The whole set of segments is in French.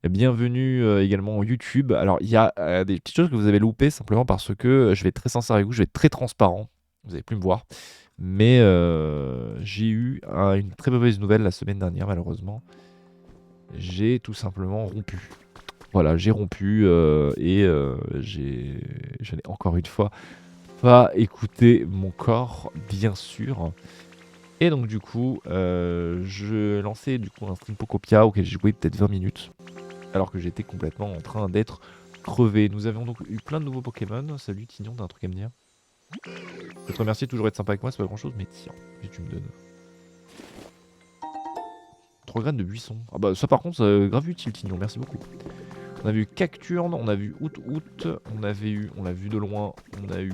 Bienvenue également YouTube. Alors, il y a des petites choses que vous avez loupées simplement parce que je vais être très sincère avec vous, je vais être très transparent. Vous n'allez plus me voir. Mais j'ai eu une très mauvaise nouvelle la semaine dernière, malheureusement. J'ai tout simplement rompu. Voilà, j'ai rompu et je n'ai encore une fois pas écouté mon corps, bien sûr. Et donc, du coup, je lançais du coup un stream Pocopia auquel j'ai joué peut-être 20 minutes. Alors que j'étais complètement en train d'être crevé. Nous avions donc eu plein de nouveaux Pokémon. Salut Tignon, t'as un truc à me dire? Je peux te remercier de toujours être sympa avec moi, c'est pas grand chose, mais tiens, si tu me donnes. 3 graines de buisson. Ah bah ça par contre, c'est grave utile Tignon, merci beaucoup. On a vu Cacturne, on a vu Out, on l'a vu de loin, on a eu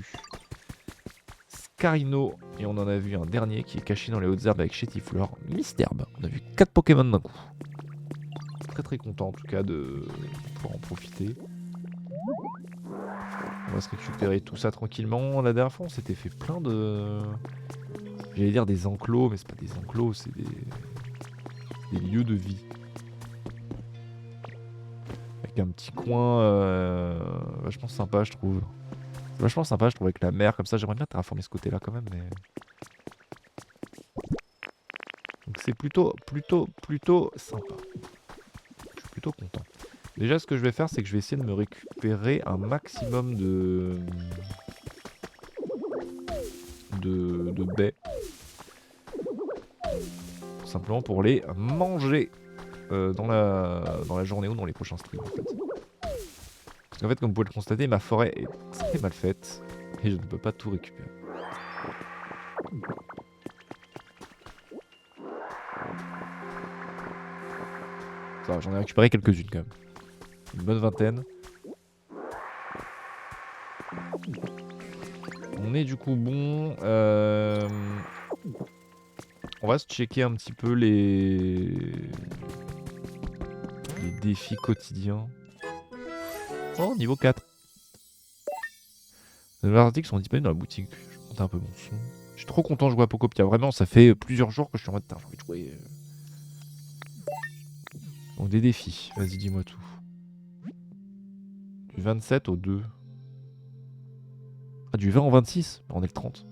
Scarino, et on en a vu un dernier qui est caché dans les hautes herbes avec Chétifleur, Misterbe. On a vu 4 Pokémon d'un coup. Très très content en tout cas de pouvoir en profiter. On va se récupérer tout ça tranquillement. La dernière fois, on s'était fait plein de... J'allais dire des enclos, mais c'est pas des enclos, c'est des lieux de vie. Avec un petit coin vachement sympa, je trouve. C'est vachement sympa, je trouve, avec la mer comme ça. J'aimerais bien terraformer ce côté-là quand même, mais... Donc c'est plutôt sympa. Je suis plutôt content. Déjà, ce que je vais faire, c'est que je vais essayer de me récupérer un maximum de baies. Tout simplement pour les manger dans la journée ou dans les prochains streams, en fait. Parce qu'en fait, comme vous pouvez le constater, ma forêt est très mal faite et je ne peux pas tout récupérer. Ça va, j'en ai récupéré quelques-unes quand même. Une bonne vingtaine. On est du coup bon. On va se checker un petit peu les défis quotidiens. Oh, niveau 4. Les nouveaux articles sont disponibles dans la boutique. Je vais monter un peu mon son. Je suis trop content de jouer à Pocopia. Vraiment, ça fait plusieurs jours que je suis en mode, j'ai envie de jouer. Donc des défis. Vas-y, dis-moi tout. Du 27 au 2. Ah, du 20 au 26. On est le 30.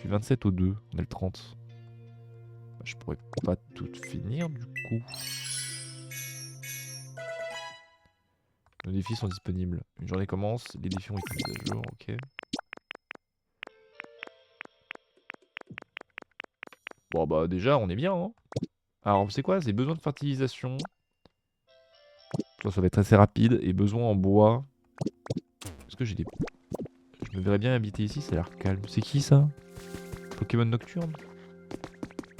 Du 27 au 2. On est le 30. Bah, je pourrais pas tout finir du coup. Nos défis sont disponibles. Une journée commence. Les défis ont été mis à jour. Ok. Bon bah déjà, on est bien. Hein. Alors c'est quoi? C'est besoin de fertilisation. Ça va être assez rapide. Et besoin en bois. Est-ce que j'ai des... Je me verrais bien habiter ici, ça a l'air calme. C'est qui ça? Pokémon Nocturne?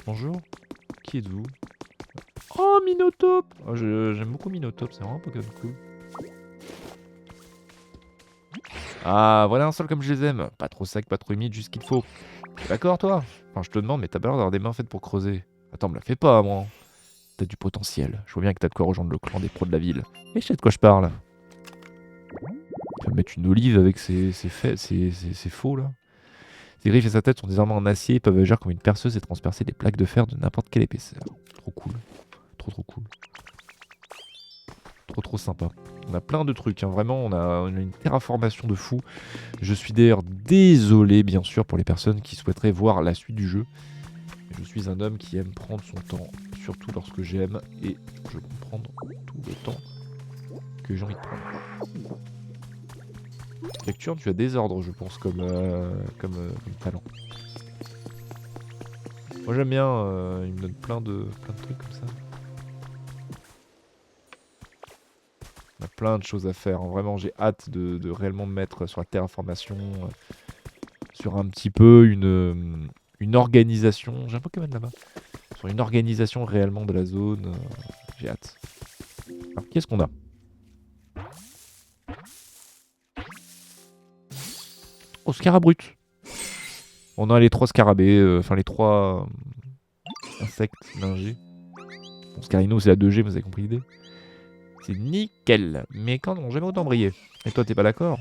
Bonjour. Qui êtes-vous? Oh, Minotape! Oh, j'aime beaucoup Minotape, c'est vraiment un Pokémon cool. Ah, voilà un sol comme je les aime. Pas trop sec, pas trop humide, juste ce qu'il faut. D'accord, toi? Enfin, je te demande, mais t'as pas l'air d'avoir des mains faites pour creuser. Attends, me la fais pas, moi. T'as du potentiel. Je vois bien que t'as de quoi rejoindre le clan des pros de la ville. Et je sais de quoi je parle. Tu vas mettre une olive avec ses faux, là. Ses griffes et sa tête sont désormais en acier et peuvent agir comme une perceuse et transpercer des plaques de fer de n'importe quelle épaisseur. Trop cool. Trop cool. Trop sympa. On a plein de trucs, hein. Vraiment, on a une terraformation de fou. Je suis d'ailleurs désolé, bien sûr, pour les personnes qui souhaiteraient voir la suite du jeu. Je suis un homme qui aime prendre son temps, surtout lorsque j'aime, et je comprends tout le temps que j'ai envie de prendre. Lecture, tu as des ordres, je pense, comme talent. Moi j'aime bien, il me donne plein de trucs comme ça. On a plein de choses à faire, hein. Vraiment j'ai hâte de réellement me mettre sur la terraformation, sur un petit peu une organisation. J'ai un Pokémon là-bas. Sur une organisation réellement de la zone, j'ai hâte. Alors qu'est-ce qu'on a? Oh, Scarabrut. On a les 3 scarabées, enfin les 3 insectes lingés. Bon, Scarino c'est la 2G, mais vous avez compris l'idée. C'est nickel. Mais quand on jamais autant brillé. Et toi, t'es pas d'accord?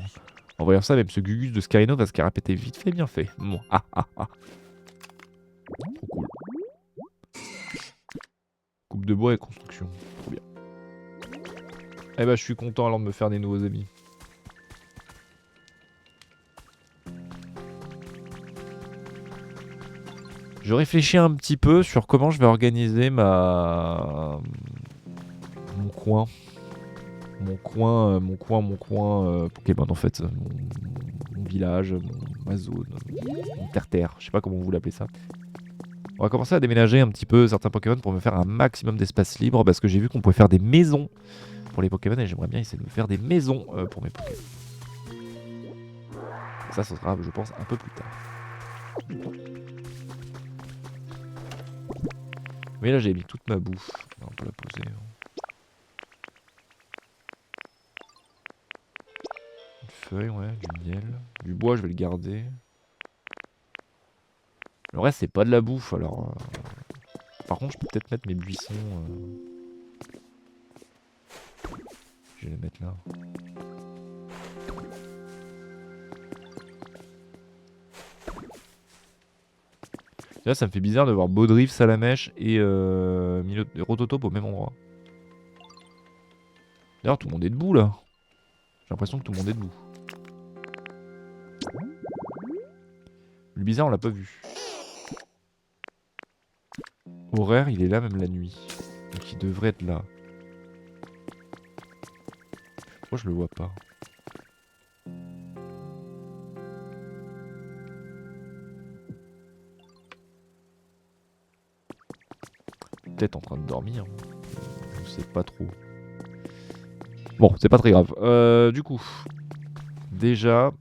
En voyant ça, même ce Gugus de Scarino va se carapater vite fait, bien fait. Bon, ah. Trop cool. de bois et construction. Trop bien. Eh bah je suis content alors de me faire des nouveaux amis. Je réfléchis un petit peu sur comment je vais organiser mon coin. Mon coin Pokémon en fait. Mon village, ma zone, mon terre-terre. Je sais pas comment vous l'appelez ça. On va commencer à déménager un petit peu certains Pokémon pour me faire un maximum d'espace libre parce que j'ai vu qu'on pouvait faire des maisons pour les Pokémon et j'aimerais bien essayer de me faire des maisons pour mes Pokémon. Ça, ce sera, je pense, un peu plus tard. Mais là, j'ai mis toute ma bouffe. On peut la poser. Une feuille, ouais, du miel. Du bois, je vais le garder. Le reste, c'est pas de la bouffe, alors... Par contre, je peux peut-être mettre mes buissons... Je vais les mettre là. Là, ça me fait bizarre de voir Baudriff, Salamèche et Rototope au même endroit. D'ailleurs, tout le monde est debout, là. J'ai l'impression que tout le monde est debout. Le bizarre, on l'a pas vu. Horaire, il est là même la nuit. Donc il devrait être là. Pourquoi je le vois pas? Peut-être en train de dormir. Je sais pas trop. Bon, c'est pas très grave. Du coup, déjà,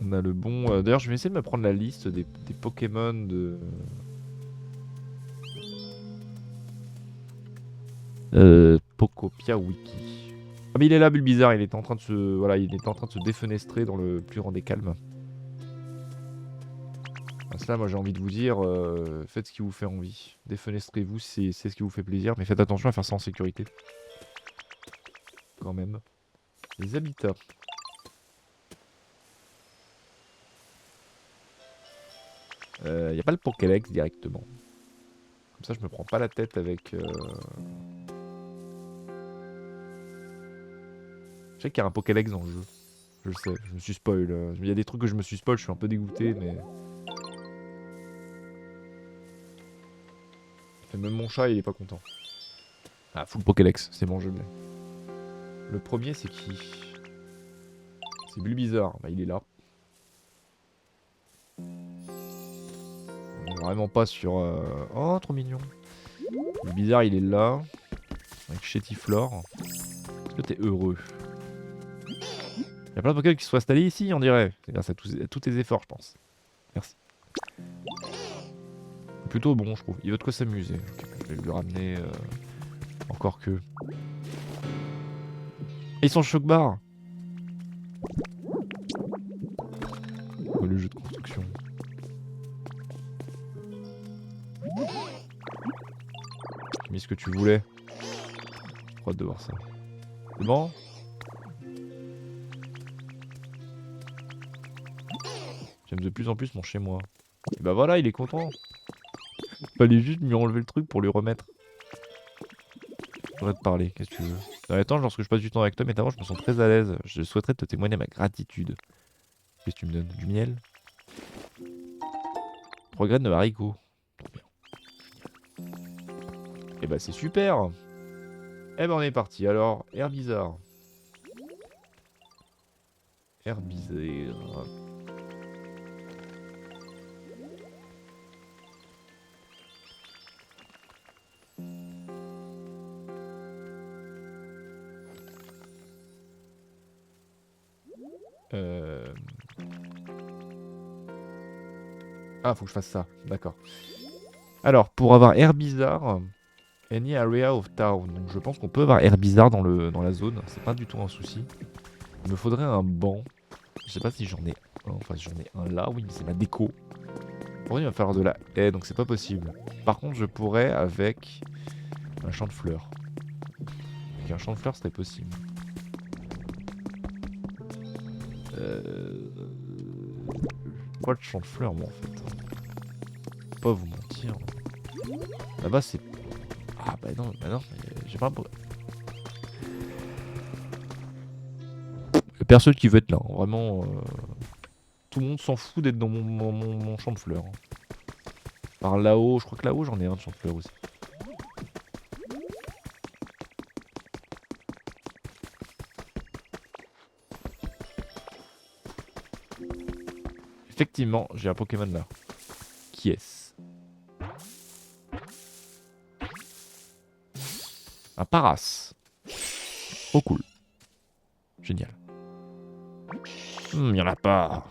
on a le bon... D'ailleurs, je vais essayer de me prendre la liste des Pokémon de... Pokopia Wiki. Ah mais il est là, Bulbizarre, il était en train de se... Voilà, il était en train de se défenestrer dans le plus grand des calmes. À cela, moi j'ai envie de vous dire, faites ce qui vous fait envie. Défenestrez-vous si c'est ce qui vous fait plaisir, mais faites attention à faire ça en sécurité. Quand même. Les habitats. Y a pas le Pokédex directement. Comme ça je me prends pas la tête avec... Je sais qu'il y a un Pokédex dans le jeu. Je le sais, je me suis spoil. Il y a des trucs que je me suis spoil, je suis un peu dégoûté, mais... Et même mon chat, il est pas content. Ah, full Pokédex, c'est bon, je l'ai. Le premier, c'est qui? C'est Bulbizarre, bah il est là. On est vraiment pas sur... Oh, trop mignon. Bulbizarre, il est là. Avec Chétiflore. Est-ce que t'es heureux? Il y a plein de Pokémon qui se sont installés ici, on dirait. C'est grâce à tous tes efforts, je pense. Merci. Plutôt bon, je trouve. Il veut de quoi s'amuser. Je vais lui ramener... Encore que... Et ils sont choc-barre. Oh, le jeu de construction. J'ai mis ce que tu voulais. J'ai hâte de voir ça. C'est bon? J'aime de plus en plus mon chez-moi. Et bah voilà, il est content. Fallait juste lui enlever le truc pour lui remettre. Je voudrais te parler, qu'est-ce que tu veux? Dans les temps, lorsque je passe du temps avec toi, mais avant, je me sens très à l'aise. Je souhaiterais te témoigner ma gratitude. Qu'est-ce que tu me donnes? Du miel? 3 graines de haricots. Et bah c'est super. Eh ben on est parti. Alors, Herbizarre. Herbizarre. Ah, faut que je fasse ça. D'accord. Alors, pour avoir Herbizarre, any area of town. Donc, je pense qu'on peut avoir Herbizarre dans la zone. C'est pas du tout un souci. Il me faudrait un banc. Je sais pas si j'en ai un. Enfin, si j'en ai un là. Oui, mais c'est ma déco. Pour il va falloir de la haie, donc c'est pas possible. Par contre, je pourrais avec un champ de fleurs. Avec un champ de fleurs, c'était possible. Pas de champ de fleurs, moi, en fait. Pas vous mentir. Là-bas, c'est... Ah bah non, j'ai pas... Y'a personne qui veut être là, hein. Vraiment... Tout le monde s'en fout d'être dans mon champ de fleurs. Hein. Par là-haut, je crois que là-haut, j'en ai un de champ de fleurs aussi. Effectivement, j'ai un Pokémon là. Qui est-ce? Un Paras. Oh cool. Génial. Y en a pas.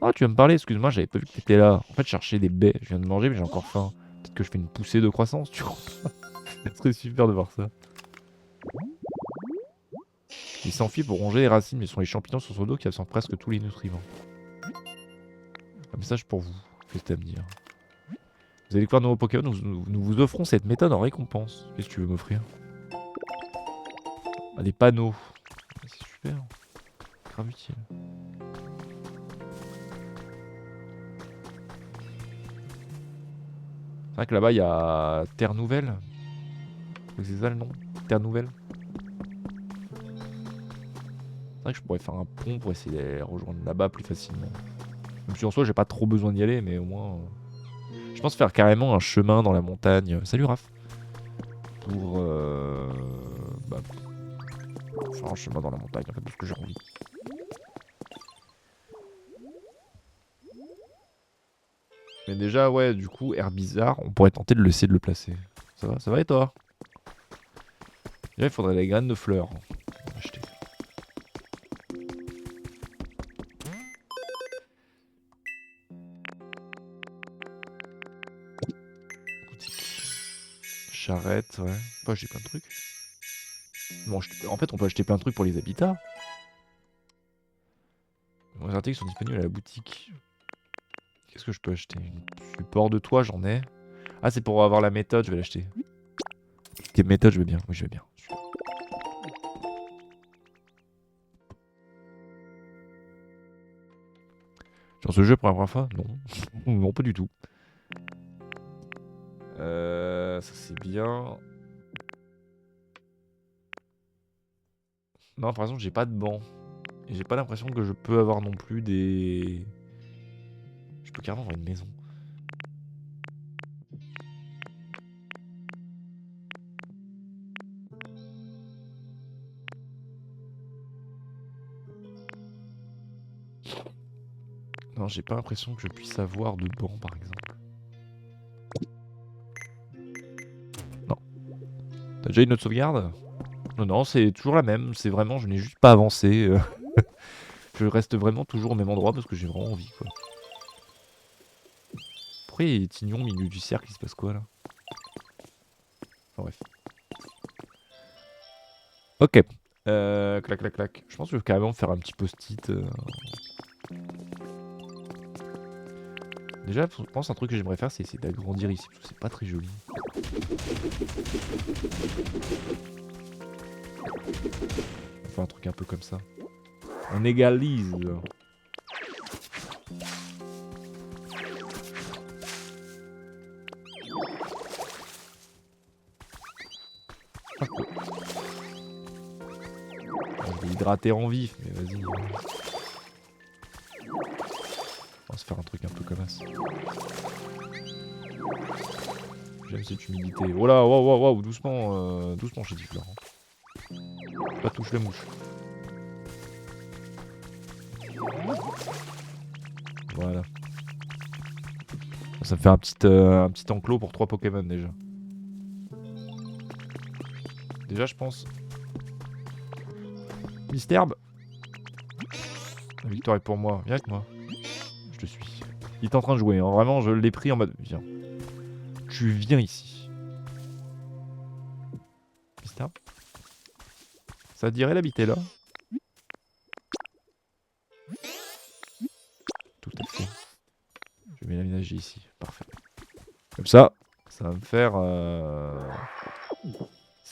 Oh, tu vas me parler, excuse-moi, j'avais pas vu que t'étais là. En fait, je cherchais des baies. Je viens de manger, mais j'ai encore faim. Peut-être que je fais une poussée de croissance, tu crois? Ce serait super de voir ça. Il s'enfuit pour ronger les racines, mais ce sont les champignons sur son dos qui absorbent presque tous les nutriments. Un message pour vous. Qu'est-ce que t'as à me dire? Vous allez découvrir de nouveaux Pokémon, nous vous offrons cette méthode en récompense. Qu'est-ce que tu veux m'offrir? Ah, des panneaux. C'est super. Grave utile. C'est vrai que là-bas, il y a Terre Nouvelle. C'est ça le nom? Terre Nouvelle. C'est vrai que je pourrais faire un pont pour essayer d'aller rejoindre là-bas plus facilement. Même si en soi, j'ai pas trop besoin d'y aller, mais au moins... Je pense faire carrément un chemin dans la montagne. Salut Raph. Pour... Bah, faire un chemin dans la montagne, en fait, parce que j'ai envie. Mais déjà, ouais, du coup, Herbizarre, on pourrait tenter de le laisser de le placer. Ça va et toi? Déjà, il faudrait des graines de fleurs. On va acheter. Boutique. Charrette, ouais. On peut acheter plein de trucs. Bon, en fait, on peut acheter plein de trucs pour les habitats. Les articles sont disponibles à la boutique. Qu'est-ce que je peux acheter? Support de toit, j'en ai. Ah, c'est pour avoir la méthode, je vais l'acheter. Quelle méthode, je veux bien. Oui, je veux bien. Sur ce jeu pour la première fois? Non. Non, pas du tout. Ça c'est bien. Non, par exemple, j'ai pas de banc. Et j'ai pas l'impression que je peux avoir non plus des... Je peux carrément avoir une maison. Non, j'ai pas l'impression que je puisse avoir de banc, par exemple. Non. T'as déjà une autre sauvegarde? Non, non, c'est toujours la même. C'est vraiment, je n'ai juste pas avancé. Je reste vraiment toujours au même endroit parce que j'ai vraiment envie, quoi. Pourquoi il y a Tignon au milieu du cercle? Il se passe quoi, là? Enfin, bref. Ok. Clac, clac, clac. Je pense que je vais carrément faire un petit post-it. Déjà, je pense un truc que j'aimerais faire, c'est essayer d'agrandir ici, parce que c'est pas très joli. On fait un truc un peu comme ça. On égalise. Je vais hydrater en vif, mais vas-y. On va se faire un truc un peu comme ça. J'aime cette humidité. Oh là, waouh, waouh, waouh, doucement, doucement, chez Diffleur. Pas touche les mouches. Voilà. Ça me fait un petit enclos pour 3 Pokémon déjà. Déjà, je pense. Misterbe. La victoire est pour moi. Viens avec moi. Je te suis. Il est en train de jouer. Hein. Vraiment, je l'ai pris en mode. Viens. Tu viens ici. Misterbe. Ça te dirait d'habiter là? Tout à fait. Je vais l'aménager ici. Parfait. Comme ça va me faire...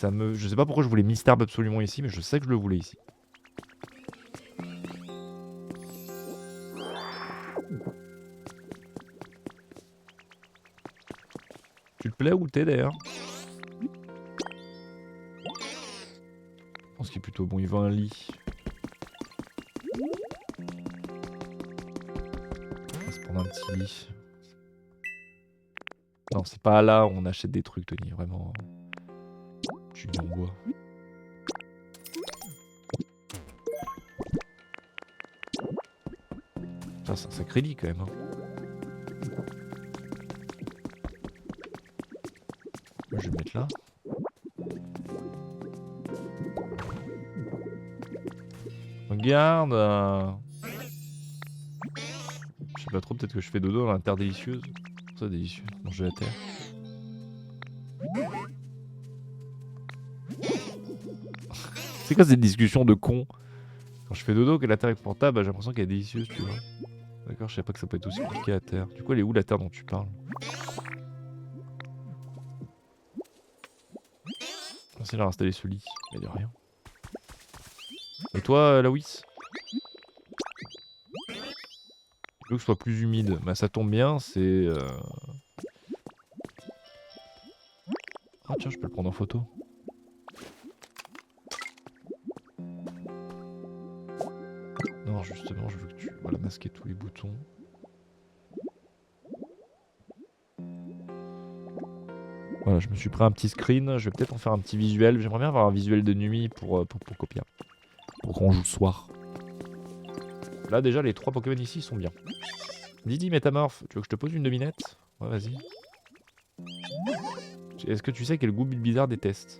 Je sais pas pourquoi je voulais Misterbe absolument ici, mais je sais que je le voulais ici. Tu te plais où t'es d'ailleurs? Je pense qu'il est plutôt bon, il veut un lit. On va se prendre un petit lit. Non, c'est pas là où on achète des trucs, Tony, vraiment. Tu dis en bois. Putain, c'est un sacré lit quand même. Hein. Moi, je vais me mettre là. Regarde. Je sais pas trop, peut-être que je fais dodo dans la terre délicieuse. Ça, délicieux. Manger la terre. C'est quoi cette discussion de con? Quand je fais dodo, que la terre est confortable, bah, j'ai l'impression qu'elle est délicieuse, tu vois. D'accord, je savais pas que ça peut être aussi compliqué la terre. Du coup, elle est où la terre dont tu parles? Merci d'avoir installé ce lit. Mais de rien. Et toi, Lawis? Je veux que ce soit plus humide. Bah, ça tombe bien, c'est. Ah, tiens, je peux le prendre en photo. Non, justement, je veux que tu. Voilà, masquer tous les boutons. Voilà, je me suis pris un petit screen. Je vais peut-être en faire un petit visuel. J'aimerais bien avoir un visuel de nuit pour Copia. Pour qu'on joue ce soir. Là, déjà, les 3 Pokémon ici sont bien. Didi Métamorphe, tu veux que je te pose une devinette? Ouais, vas-y. Est-ce que tu sais quel goût bizarre déteste?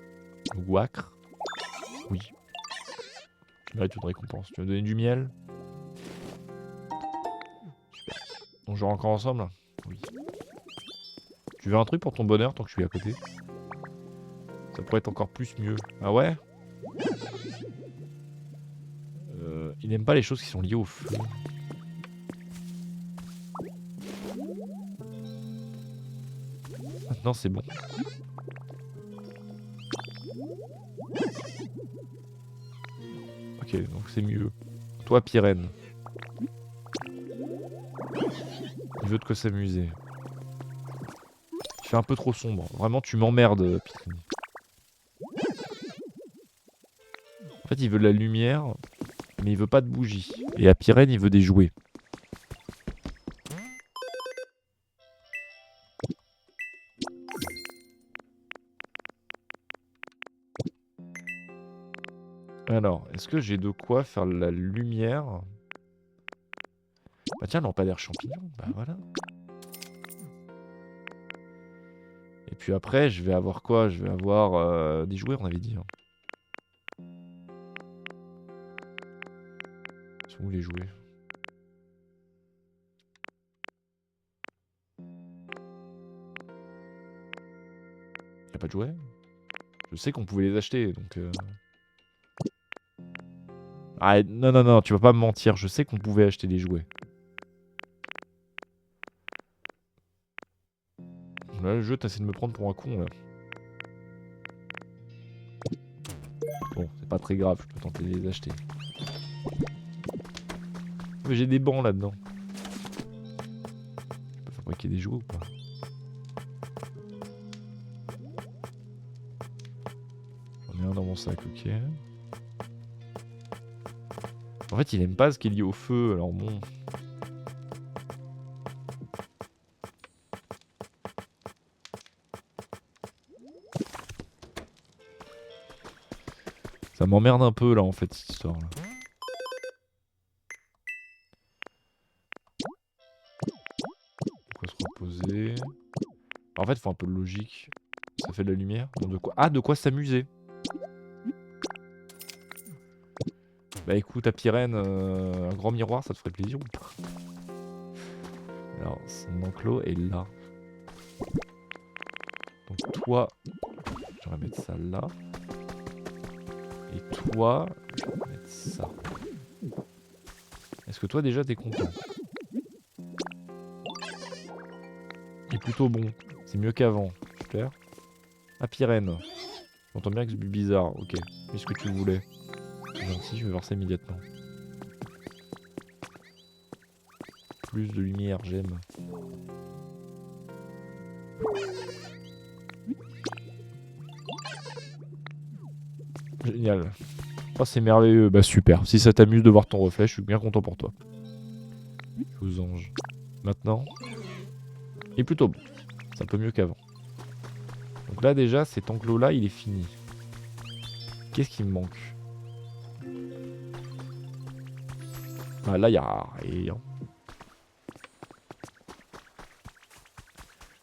Le goût acre? Oui. Tu mérites une récompense. Tu veux me donner du miel? Super. On joue encore ensemble? Oui. Tu veux un truc pour ton bonheur tant que je suis à côté? Ça pourrait être encore plus mieux. Ah ouais? Il n'aime pas les choses qui sont liées au feu. Maintenant c'est bon. Ok, donc c'est mieux. Toi, Pyrène. Il veut de quoi s'amuser. Il fait un peu trop sombre. Vraiment, tu m'emmerdes, Pitrini. En fait, il veut de la lumière, mais il veut pas de bougie. Et à Pyrène, il veut des jouets. Alors, est-ce que j'ai de quoi faire la lumière? Bah tiens, lampadaire champignon, bah voilà. Et puis après, je vais avoir quoi? Je vais avoir des jouets, on avait dit. Hein. Ils sont où les jouets? Y'a pas de jouets? Je sais qu'on pouvait les acheter, donc... Ah, non, non, non, tu vas pas me mentir, je sais qu'on pouvait acheter des jouets. Là, le jeu, t'essaies de me prendre pour un con, là. Bon, c'est pas très grave, je peux tenter de les acheter. Mais j'ai des bancs là-dedans. Je peux fabriquer des jouets ou pas? J'en ai un dans mon sac, ok. En fait, il aime pas ce qui est lié au feu, alors bon... Ça m'emmerde un peu, là, en fait, cette histoire-là. Pourquoi se reposer? En fait, il faut un peu de logique. Ça fait de la lumière. Bon, de quoi... Ah, de quoi s'amuser. Bah écoute, à Pyrène, un grand miroir, ça te ferait plaisir ou pas? Alors, son enclos est là. Donc toi, je vais mettre ça là. Et toi, je vais mettre ça. Est-ce que toi déjà t'es content? Il est plutôt bon. C'est mieux qu'avant. Super. Ah, Pyrène. J'entends bien que c'est bizarre. Ok. Fais ce que tu voulais. C'est gentil, je vais voir ça immédiatement. Plus de lumière, j'aime. Génial. Oh, c'est merveilleux. Bah super. Si ça t'amuse de voir ton reflet, je suis bien content pour toi. Aux anges. Maintenant, il est plutôt bon. C'est un peu mieux qu'avant. Donc là déjà, cet enclos-là, il est fini. Qu'est-ce qui me manque? Ah, là, il y a rien.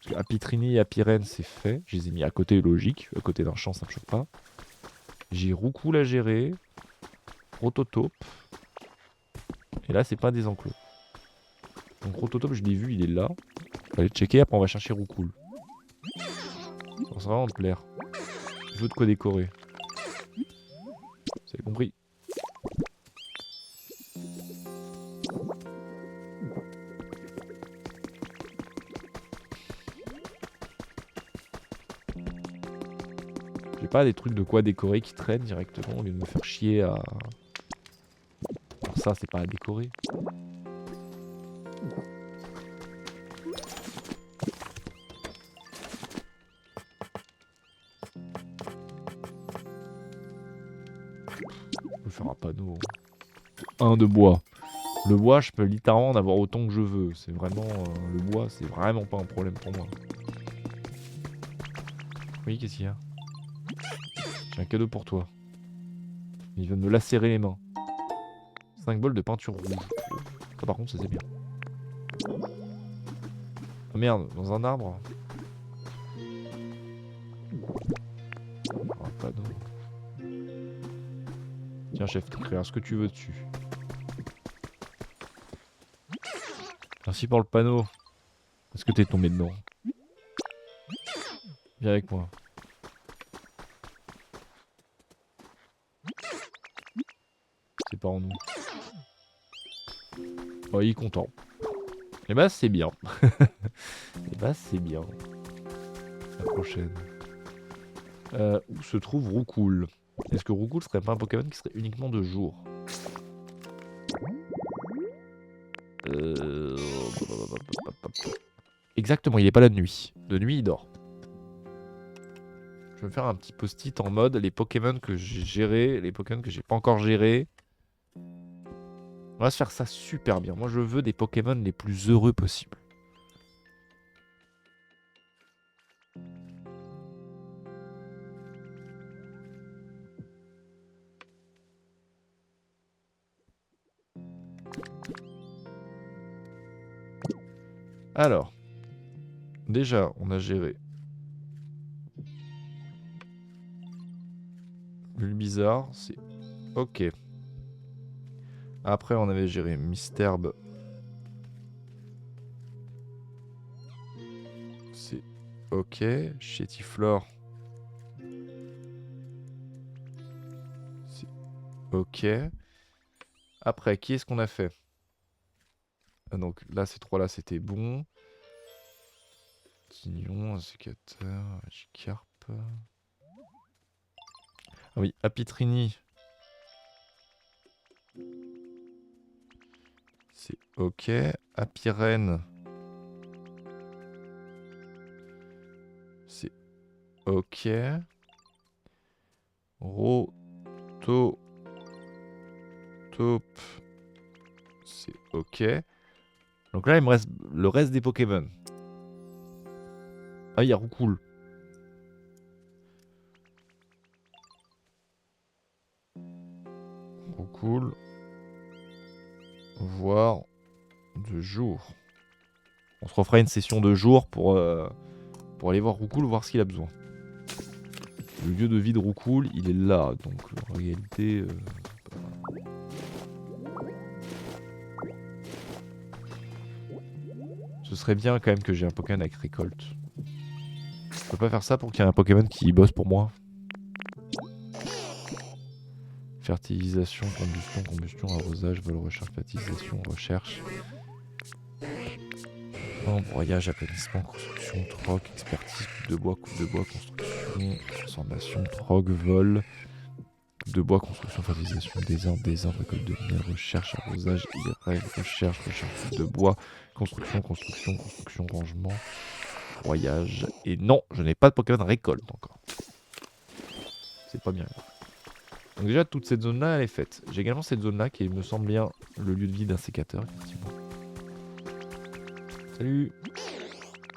Parce que Apitrini et Apirène, c'est fait. Je les ai mis à côté, logique. À côté d'un champ, ça me choque pas. J'ai Roucoule à gérer. Rototope. Et là, c'est pas des enclos. Donc Rototope, je l'ai vu, il est là. On va aller checker, après on va chercher Roucoule. Ça va vraiment te plaire. Je veux de quoi décorer. Vous avez compris? J'ai pas des trucs de quoi décorer qui traînent directement au lieu de me faire chier à... Alors ça, c'est pas à décorer. Je peux faire un panneau. Un de bois. Le bois, je peux littéralement en avoir autant que je veux. C'est vraiment... le bois, c'est vraiment pas un problème pour moi. Oui, qu'est-ce qu'il y a? J'ai un cadeau pour toi. Il vient de me lacérer les mains. 5 bols de peinture rouge. Ça par contre, ça c'est bien. Oh merde, dans un arbre. Un panneau. Tiens chef, écrire ce que tu veux dessus. Merci pour le panneau. Est-ce que t'es tombé dedans? Viens avec moi. C'est pas en nous. Oh, il est content. Et bah c'est bien. Et bah c'est bien. La prochaine. Où se trouve Roucoule? Est-ce que Roucoule serait pas un Pokémon qui serait uniquement de jour? Exactement, il est pas là de nuit. De nuit, il dort. Je vais me faire un petit post-it en mode les Pokémon que j'ai gérés, les Pokémon que j'ai pas encore gérés. On va se faire ça super bien. Moi, je veux des Pokémon les plus heureux possibles. Alors, déjà, on a géré Bulbizarre, c'est ok. Après, on avait géré Misterbe. C'est ok. Chétiflore. C'est ok. Après, qui est-ce qu'on a fait? Donc là, ces trois-là, c'était bon. Quignon, Insécateur, Magikarp. Ah oui, Apitrini. C'est ok. Apirène. C'est ok. Rototope. C'est ok. Donc là, il me reste le reste des Pokémon. Ah, il y a Roucoule. Roucoule. Voir de jour. On se refera une session de jour pour aller voir Roucoule, voir ce qu'il a besoin. Le lieu de vie de Roucoule, il est là. Donc en réalité... ce serait bien quand même que j'ai un Pokémon avec récolte. Je peux pas faire ça pour qu'il y ait un Pokémon qui bosse pour moi. Fertilisation, combustion, arrosage, vol, recherche, fertilisation, recherche. Broyage, aplanissement, construction, troc, expertise, coupe de bois, construction, transformation, troc, vol, coupe de bois, construction, fertilisation, désordre, récolte de miel, recherche, arrosage, IRL, recherche, coupe de bois, construction, rangement, broyage. Et non, je n'ai pas de Pokémon récolte encore. C'est pas bien. Donc déjà, toute cette zone-là, elle est faite. J'ai également cette zone-là qui me semble bien le lieu de vie d'un sécateur, effectivement. Salut.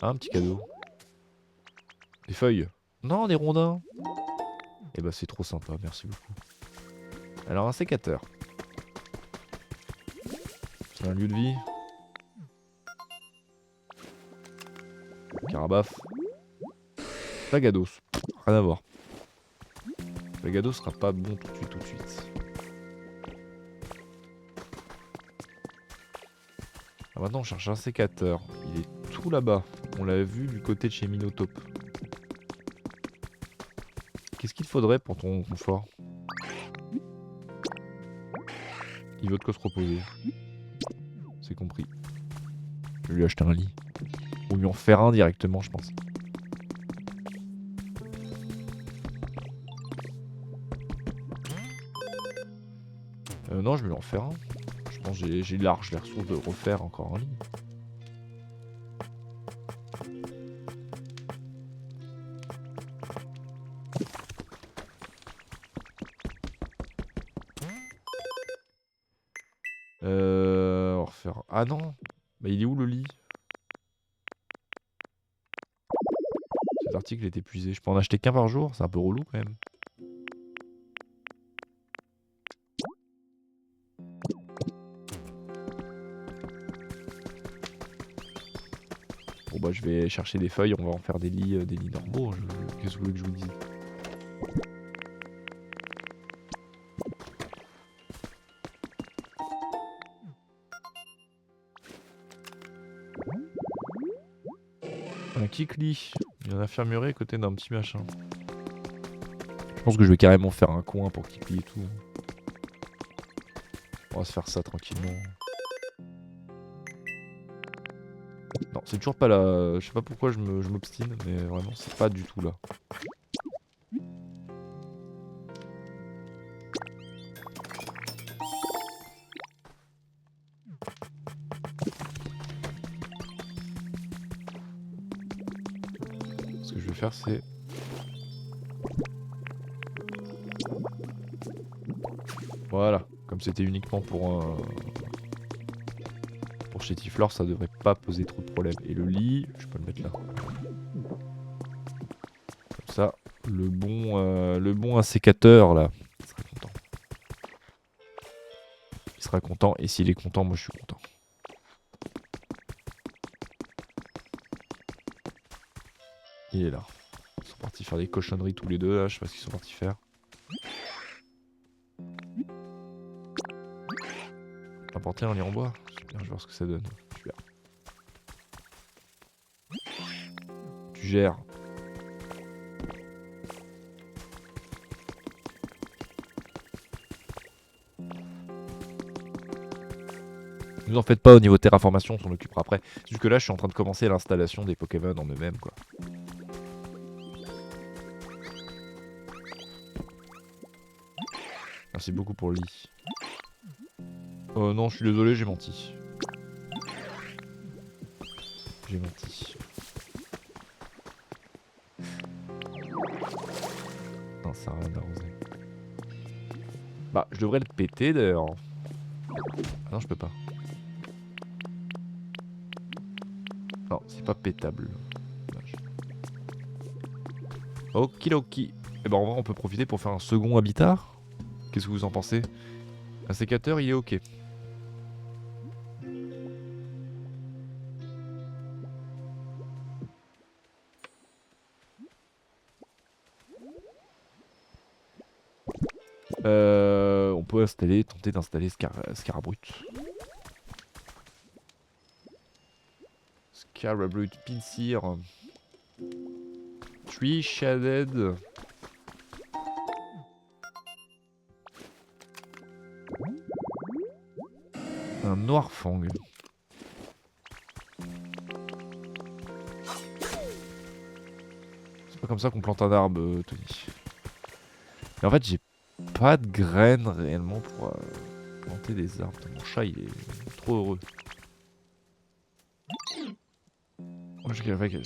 Ah, un petit cadeau. Des feuilles. Non, des rondins. Eh bah c'est trop sympa, merci beaucoup. Alors un sécateur. C'est un lieu de vie. Carabaf. Tagados. Rien à voir. Tagados sera pas bon tout de suite. Ah, maintenant on cherche un sécateur. Il est tout là-bas. On l'a vu du côté de chez Minotape. Qu'est-ce qu'il te faudrait pour ton confort? Il veut de quoi se reposer. C'est compris. Je vais lui acheter un lit. Ou lui en faire un directement, je pense. Non, je vais lui en faire un. Je pense que j'ai large les ressources de refaire encore un lit. On va refaire... Ah non! Bah il est où le lit? Cet article est épuisé. Je peux en acheter qu'un par jour? C'est un peu relou quand même. Bon bah je vais chercher des feuilles, on va en faire des lits normaux. Qu'est-ce que vous voulez que je vous dise? Un kick-lit. Il y a une infirmerie à côté d'un petit machin. Je pense que je vais carrément faire un coin pour kick-lit et tout. On va se faire ça tranquillement. Non, c'est toujours pas là. Je sais pas pourquoi je m'obstine, mais vraiment, c'est pas du tout là. Ce que je vais faire, c'est... Voilà. Comme c'était uniquement pour Chétiflore, ça devrait pas poser trop de problèmes. Et le lit, je peux le mettre là. Comme ça, le bon insécateur là, il sera content. Il sera content, et s'il est content, moi je suis content. Il est là. Ils sont partis faire des cochonneries tous les deux là, je sais pas ce qu'ils sont partis faire. Apporter un lit en bois. Super, je vais voir ce que ça donne. Super. Tu gères. Ne vous en faites pas au niveau terraformation, on s'en occupera après. Jusque là, je suis en train de commencer l'installation des Pokémon en eux-mêmes, quoi. Merci beaucoup pour le lit. Non, je suis désolé, j'ai menti. J'ai menti. Non, ça a rien arrosé. Bah, je devrais le péter d'ailleurs. Ah non, je peux pas. Non, c'est pas pétable. Dommage. Okidoki. Et ben en vrai, on peut profiter pour faire un second habitat. Qu'est-ce que vous en pensez? Un sécateur, il est ok. On peut tenter d'installer Scarabrut. Scarabrut, Pinsir. Tree Shaded. Un Noirfang. C'est pas comme ça qu'on plante un arbre, Tony. Mais en fait, j'ai pas de graines réellement pour planter des arbres. Mon chat, il est trop heureux. Moi, je dirais que...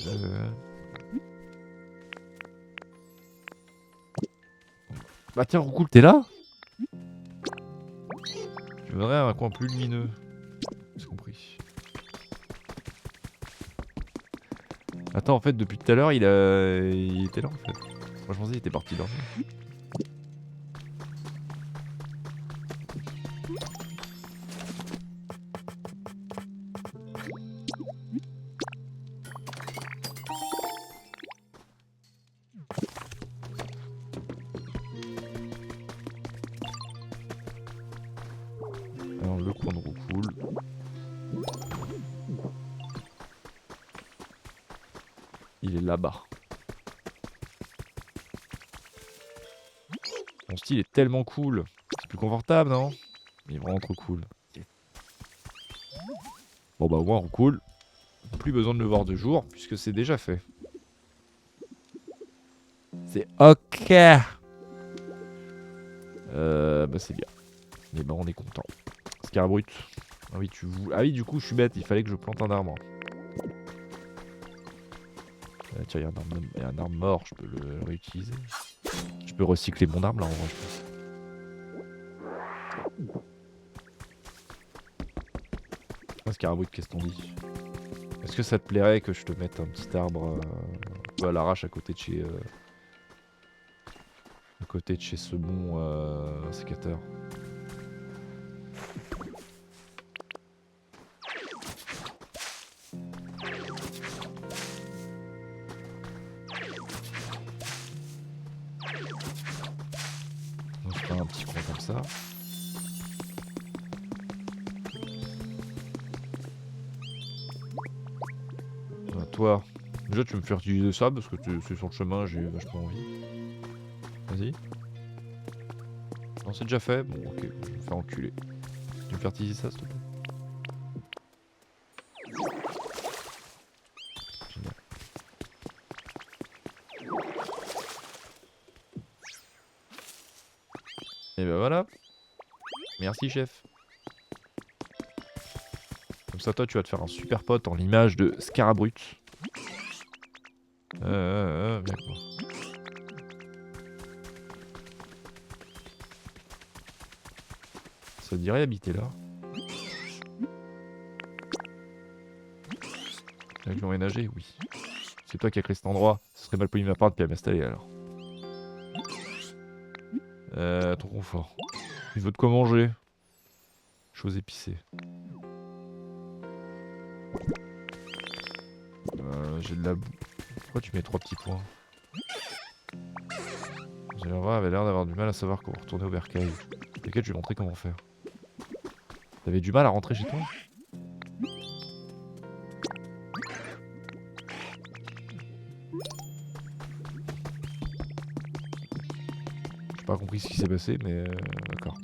Bah tiens, Roucoule, t'es là? Je voudrais un coin plus lumineux. J'ai compris. Attends, en fait, depuis tout à l'heure, il était là en fait. Moi, je pensais qu'il était parti dormir. Alors, le coin de roue cool. Il est là-bas. Mon style est tellement cool. C'est plus confortable, non? Il est vraiment trop cool. Bon bah au moins on cool. Plus besoin de le voir de jour puisque c'est déjà fait. C'est ok. Bah c'est bien. Et bah on est content. Scarbrut. Ah oui, ah oui, du coup je suis bête, il fallait que je plante un arbre. Tiens, il y a un arbre mort, je peux le réutiliser. Je peux recycler mon arbre là en vrai, je pense. Ah, Scarbrut, qu'est-ce qu'on dit? Est-ce que ça te plairait que je te mette un petit arbre à l'arrache à côté de chez ce bon sécateur? On se fait un petit coin comme ça. Toi, déjà tu veux me faire utiliser ça parce que c'est sur le chemin, j'ai vachement envie. Vas-y. Non, c'est déjà fait. Bon, ok, je vais me faire enculer. Tu me faire utiliser ça, s'il te plaît? Génial. Et ben voilà. Merci, chef. Comme ça, toi, tu vas te faire un super pote en l'image de Scarbrut. Viens avec moi. Ça te dirait habiter là? Avec l'emménager, oui. C'est toi qui as créé cet endroit. Ce serait mal poli de ma part de pas m'installer alors. Ton confort. Il veut de quoi manger. Chose épicée. J'ai de la boue. Pourquoi tu mets 3 petits points? Genevra avait l'air d'avoir du mal à savoir comment retourner au bercail. T'inquiète, je vais montrer comment faire. T'avais du mal à rentrer chez toi? J'ai pas compris ce qui s'est passé, mais d'accord.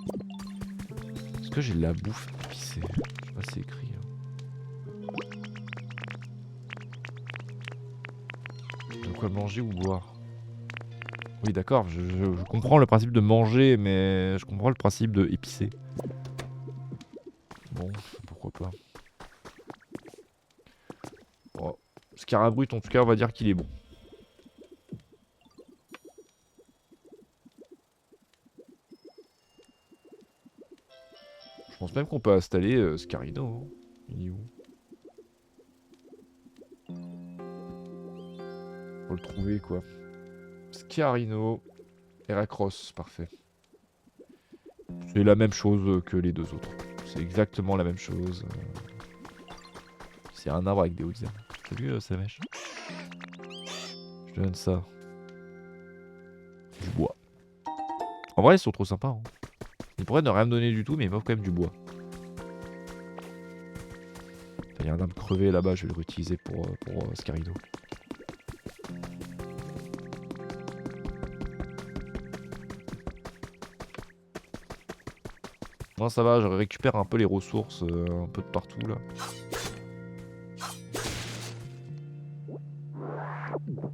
Est-ce que j'ai de la bouffe épicée? Je sais pas si c'est écrit. De quoi manger ou boire? Oui, d'accord, je comprends le principe de manger, mais je comprends le principe de épicé. Bon, pourquoi pas. Bon, Scarbrut, en tout cas, on va dire qu'il est bon. Je pense même qu'on peut installer Scarino. Hein. Il est où? Faut le trouver, quoi. Scarino. Heracross, parfait. C'est la même chose que les deux autres. C'est exactement la même chose. C'est un arbre avec des hautes herbes. T'as vu sa mèche? Je te donne ça. Du bois. En vrai, ils sont trop sympas. Hein. Ils pourraient ne rien me donner du tout, mais ils m'offrent quand même du bois. Il y a un arbre crevé là-bas, je vais le réutiliser pour Scarino. Moi ça va, je récupère un peu les ressources un peu de partout là. De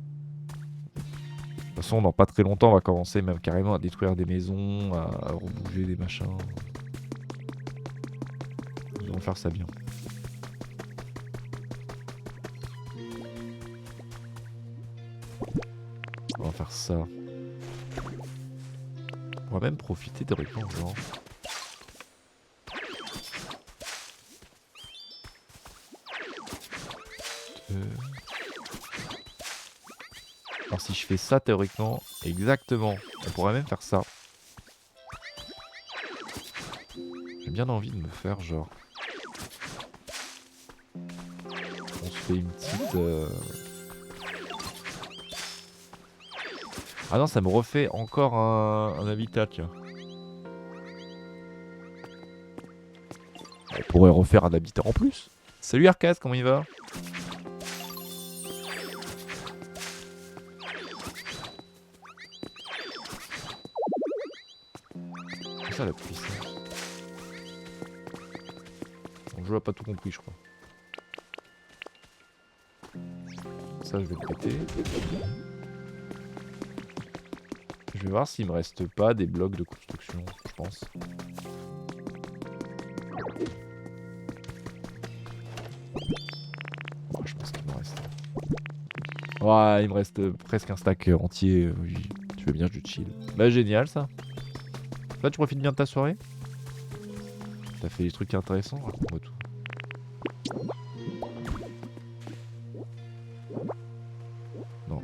toute façon, dans pas très longtemps, on va commencer même carrément à détruire des maisons, à rebouger des machins. Nous allons faire ça bien. On va faire ça. On va même profiter théoriquement, genre. Alors si je fais ça théoriquement, exactement, on pourrait même faire ça. J'ai bien envie de me faire genre... On se fait une petite... Ah non, ça me refait encore un habitat, tiens. On pourrait refaire un habitat en plus. Salut Arcade, comment il va? C'est ça la puissance. Le jeu a pas tout compris, je crois. Ça, je vais le péter. Je vais voir s'il me reste pas des blocs de construction, je pense. Ouais, je pense qu'il me reste. Ouais, il me reste presque un stack entier. Oui, tu veux bien, je chill. Bah, génial ça. Là, tu profites bien de ta soirée? T'as fait des trucs intéressants? Raconte-moi tout. Non.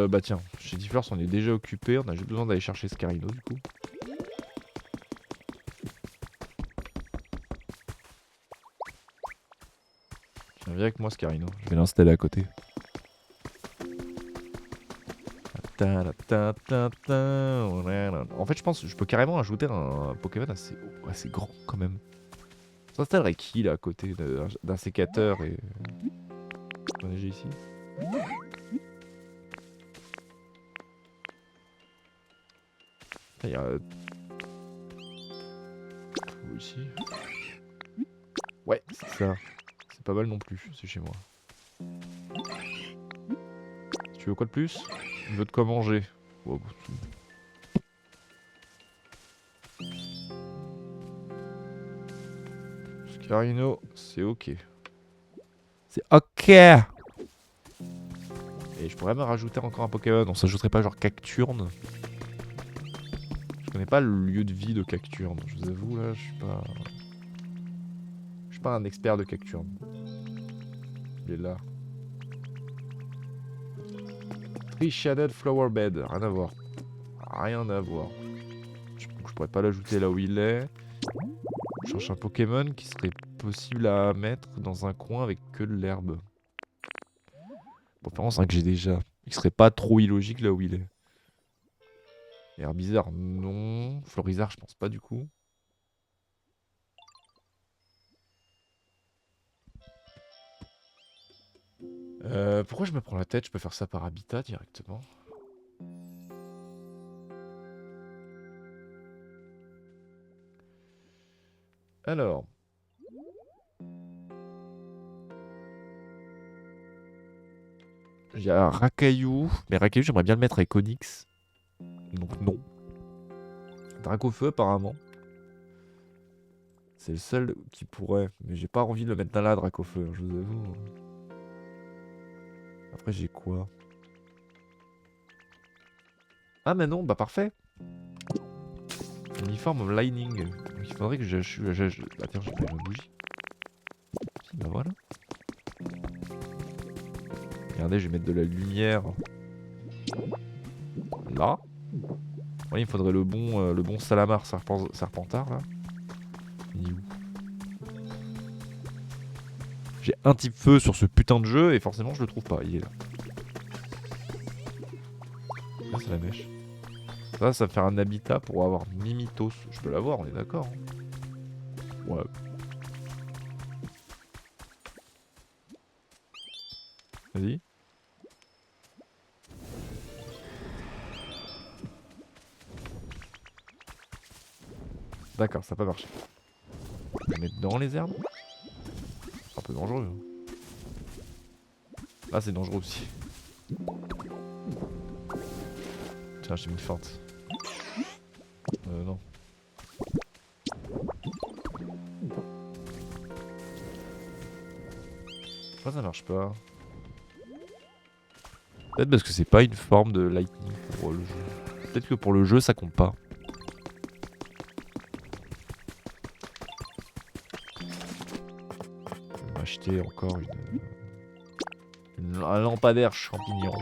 Bah tiens, chez Difflers on est déjà occupé, on a juste besoin d'aller chercher Scarino du coup. Viens avec moi Scarino, je vais l'installer à côté. En fait je pense que je peux carrément ajouter un Pokémon assez grand quand même. Ça s'installerait qui là à côté d'un sécateur et... On est ici. Il y a... Ici. Ouais, c'est ça. C'est pas mal non plus, c'est chez moi. Tu veux quoi de plus? Je veux de quoi manger. Oh, Scarino, c'est ok. C'est ok. Et je pourrais me rajouter encore un Pokémon. On s'ajouterait pas genre Cacturne? Je connais pas le lieu de vie de Cacturne. Je vous avoue là, je suis pas... Je suis pas un expert de Cacturne. Il est là. Tree Shaded Flower Bed. Rien à voir. Rien à voir. Je pourrais pas l'ajouter là où il est. Je cherche un Pokémon qui serait possible à mettre dans un coin avec que de l'herbe. Bon, apparemment, c'est un que j'ai déjà. Il serait pas trop illogique là où il est. Herbizarre, non. Florizarre, je pense pas du coup. Pourquoi je me prends la tête? Je peux faire ça par habitat directement. Alors. Il y a Racaillou. Mais Racaillou, j'aimerais bien le mettre avec Onyx. Donc non. Dracofeu apparemment. C'est le seul qui pourrait. Mais j'ai pas envie de le mettre là, Dracofeu, je vous avoue. Après j'ai quoi? Ah mais non, bah parfait. Uniforme of Lightning. Donc il faudrait que Attends, j'ai pas une bougie. Si, bah voilà. Regardez, je vais mettre de la lumière. Là. Oui, il me faudrait le bon Salamar Serpentard là. Il est où? J'ai un type feu sur ce putain de jeu et forcément je le trouve pas. Il est là. Là c'est la mèche. Ça va faire un habitat pour avoir Mimitos. Je peux l'avoir, on est d'accord. Hein. Ouais. Vas-y. D'accord, ça n'a pas marché. On va mettre dans les herbes. C'est un peu dangereux. Hein. Là c'est dangereux aussi. Tiens, j'ai mis une feinte. Non. Pourquoi ça marche pas? Peut-être parce que c'est pas une forme de lightning pour le jeu. Peut-être que pour le jeu ça compte pas. acheter encore un lampadaire champignon.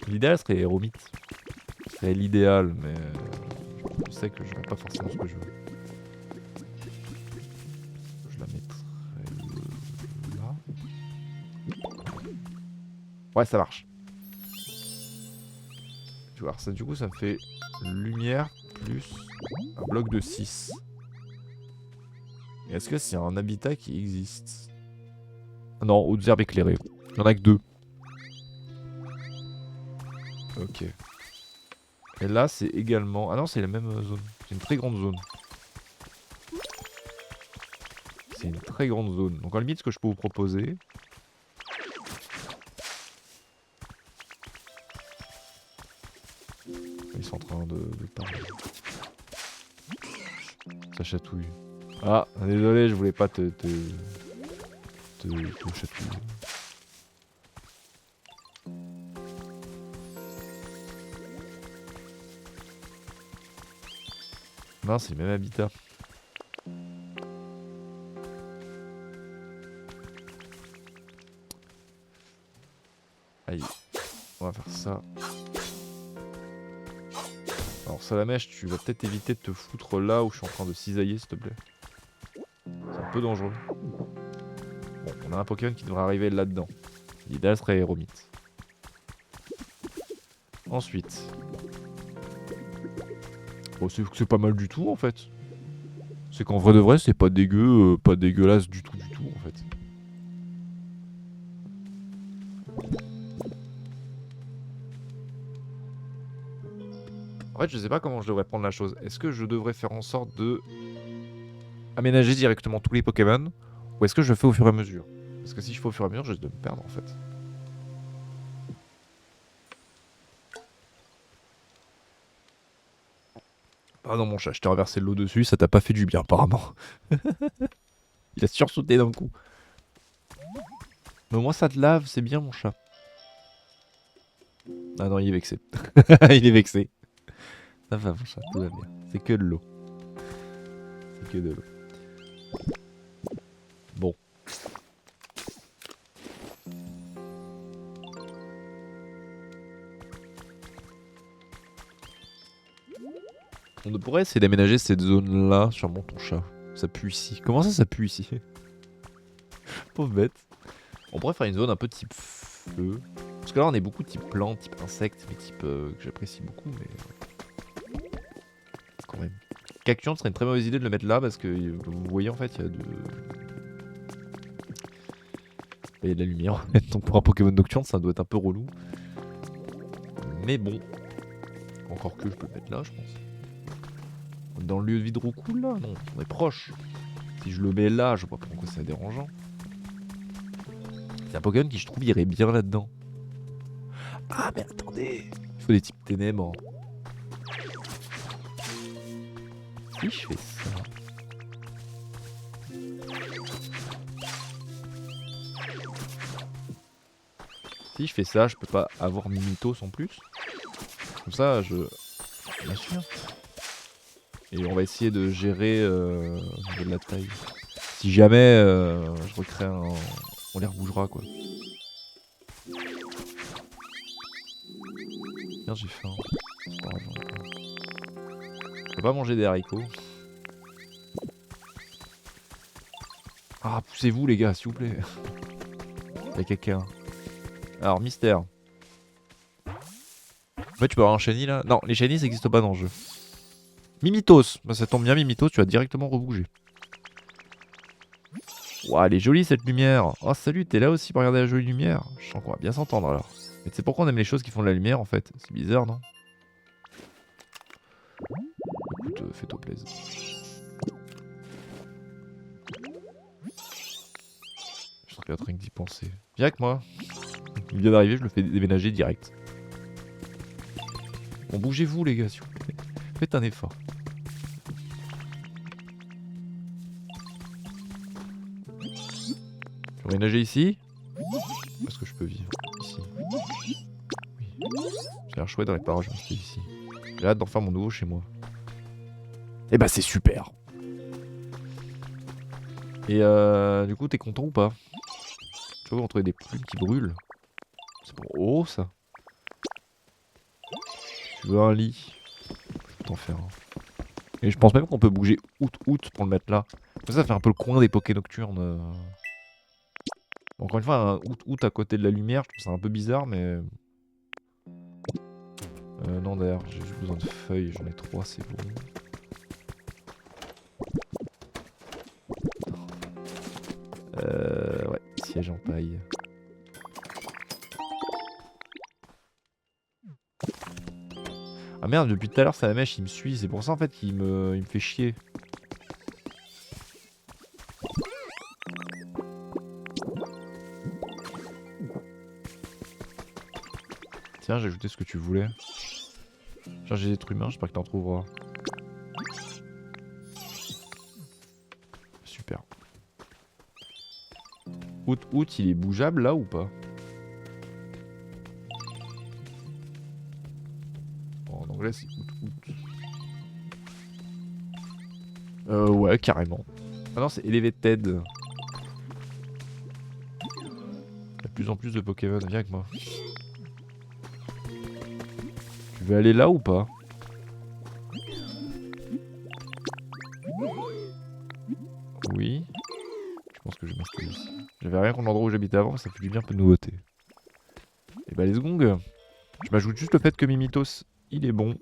L'idéal serait Héromite. Ce serait l'idéal, mais je sais que je n'aurai pas forcément ce que je veux. Je la mettrai là. Ouais, ça marche. Tu vois, ça, du coup, ça me fait lumière plus un bloc de 6. Est-ce que c'est un habitat qui existe? Non, hautes herbes éclairées. Il n'y en a que 2. Ok. Et là, c'est également... Ah non, c'est la même zone. C'est une très grande zone. C'est une très grande zone. Donc en limite, ce que je peux vous proposer... Ils sont en train de parler. Ça chatouille. Ah, désolé, je voulais pas te chatouiller. Non, c'est le même habitat. Aïe. On va faire ça. Alors Salamèche, tu vas peut-être éviter de te foutre là où je suis en train de cisailler, s'il te plaît. C'est un peu dangereux. Bon, on a un Pokémon qui devrait arriver là-dedans. L'idéal serait Héromite. Ensuite... Bon, c'est pas mal du tout en fait. C'est qu'en vrai de vrai, c'est pas dégueu, pas dégueulasse du tout en fait. En fait, je sais pas comment je devrais prendre la chose. Est-ce que je devrais faire en sorte de aménager directement tous les Pokémon, ou est-ce que je le fais au fur et à mesure? Parce que si je fais au fur et à mesure, je risque de me perdre en fait. Pardon mon chat, je t'ai renversé de l'eau dessus, ça t'a pas fait du bien apparemment. Il a sursauté d'un coup. Mais au moins ça te lave, c'est bien mon chat. Ah non, il est vexé. Il est vexé. Ça va mon chat, tout va bien. C'est que de l'eau. C'est que de l'eau. Bon. On pourrait essayer d'aménager cette zone-là, sûrement ton chat. Ça pue ici. Comment ça pue ici? Pauvre bête. On pourrait faire une zone un peu type feu. Parce que là, on est beaucoup type plante, type insecte, mais type que j'apprécie beaucoup, mais... Quand même. Cactuant serait une très mauvaise idée de le mettre là, parce que, comme vous voyez, en fait, il y a de... Il y a de la lumière, en fait. Donc pour un Pokémon nocturne, ça doit être un peu relou. Mais bon. Encore que je peux le mettre là, je pense. Dans le lieu de vie de Roucoule, là? Non, on est proche. Si je le mets là, je vois pas pourquoi c'est dérangeant. C'est un Pokémon qui, je trouve, irait bien là-dedans. Ah, mais attendez! Il faut des types ténèbres. Si je fais ça... Si je fais ça, je peux pas avoir Mimitos en plus. Comme ça, je... Bien sûr. Et on va essayer de gérer au niveau de la taille. Si jamais je recrée un... On les rebougera quoi. Merde, j'ai faim. Je peux pas manger des haricots. Ah, poussez-vous les gars, s'il vous plaît. Y'a quelqu'un. Alors, mystère. Ouais, tu peux avoir un shiny là. Non, les shinies ça n'existe pas dans le jeu. Mimitos. Bah, ça tombe bien, Mimitos, tu vas directement rebouger. Ouah, elle est jolie cette lumière. Oh, salut, t'es là aussi pour regarder la jolie lumière. Je sens qu'on va bien s'entendre alors. Mais tu sais pourquoi on aime les choses qui font de la lumière en fait? C'est bizarre, non? Écoute, fais-toi plaisir. Je serais en train d'y penser. Viens avec moi. Il vient d'arriver, je le fais déménager direct. Bon, bougez-vous les gars, s'il vous plaît. Faites un effort. Je vais nager ici. Est-ce que je peux vivre ici? Oui. J'ai l'air chouette dans les parages, je vais rester ici. J'ai hâte d'en faire mon nouveau chez moi. Et bah c'est super. Et du coup, t'es content ou pas? Tu vois, on trouvait des plumes qui brûlent. C'est pour oh ça. Tu veux un lit? Je peux t'en faire un. Et je pense même qu'on peut bouger out pour le mettre là. Ça fait un peu le coin des Poké Nocturnes. Encore une fois, un out à côté de la lumière, je trouve ça un peu bizarre, mais. Non, d'ailleurs, j'ai juste besoin de feuilles, j'en ai 3, c'est bon. Ouais, siège en paille. Ah merde, depuis tout à l'heure, ça la mèche, il me suit, c'est pour ça en fait qu'il me fait chier. Tiens, j'ai ajouté ce que tu voulais. Tiens, j'ai des êtres humains, j'espère que t'en trouveras. Super. Out, il est bougeable là ou pas? Bon, en anglais, c'est out. Ouais, carrément. Ah non, c'est Elevated. Il y a de plus en plus de Pokémon, viens avec moi. Tu veux aller là ou pas? Oui. Je pense que je vais m'installer ici. J'avais rien contre l'endroit où j'habitais avant, mais ça fait du bien un peu de nouveauté. Et bah les Gong. Je m'ajoute juste le fait que Mimitos, il est bon.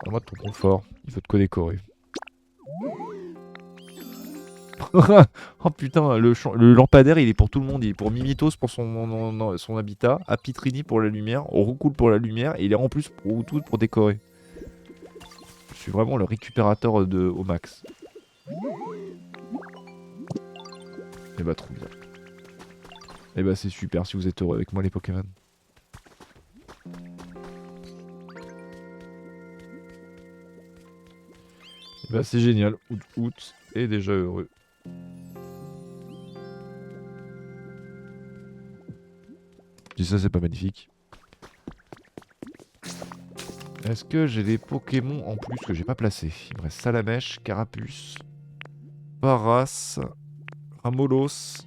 En mode ton confort, il faut te co-décorer. Oh putain, le lampadaire il est pour tout le monde. Il est pour Mimitos pour son habitat, Apitrini pour la lumière, Roucoule pour la lumière, et il est en plus pour tout pour décorer. Je suis vraiment le récupérateur au max. Et bah trop bien. Et bah c'est super si vous êtes heureux avec moi les Pokémon. Et bah c'est génial, Out est déjà heureux. Je dis ça c'est pas magnifique. Est-ce que j'ai des Pokémon en plus que j'ai pas placés? Il me reste Salamèche, Carapuce, Paras, Ramolos.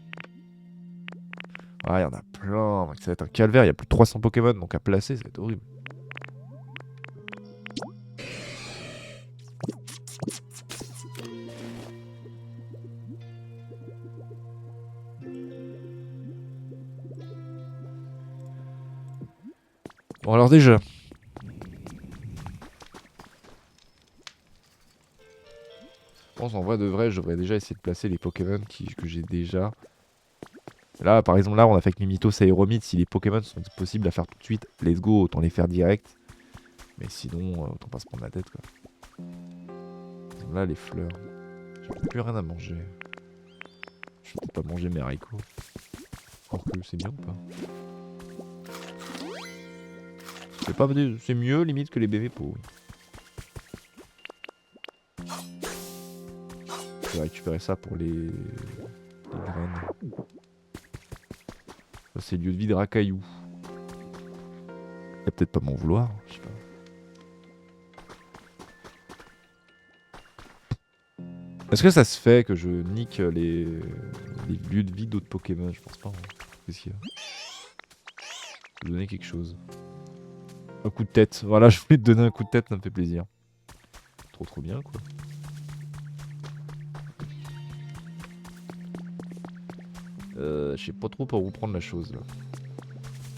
Ah, il y en a plein, mec, ça va être un calvaire. Il y a plus de 300 Pokémon, donc à placer, ça va être horrible. Bon, alors déjà, je pense en vrai de vrai, je devrais déjà essayer de placer les Pokémon que j'ai déjà. Là, par exemple, là, on a fait avec Mimitos et Aéromite. Si les Pokémon sont possibles à faire tout de suite, let's go, autant les faire direct. Mais sinon, autant pas se prendre la tête, quoi. Là, les fleurs. J'ai plus rien à manger. Je vais peut-être pas manger mes haricots. Encore que c'est bien ou pas? C'est mieux limite que les bébés pots. Je vais récupérer ça pour les graines. Ça, c'est le lieu de vie de Racaillou. Il va peut-être pas m'en vouloir, je sais pas. Est-ce que ça se fait que je nique les lieux de vie d'autres Pokémon? Je pense pas. Hein. Qu'est-ce qu'il y a? Je vais donner quelque chose. Un coup de tête. Voilà, je voulais te donner un coup de tête, ça me fait plaisir. Trop bien, quoi. Je sais pas trop par où prendre la chose, là.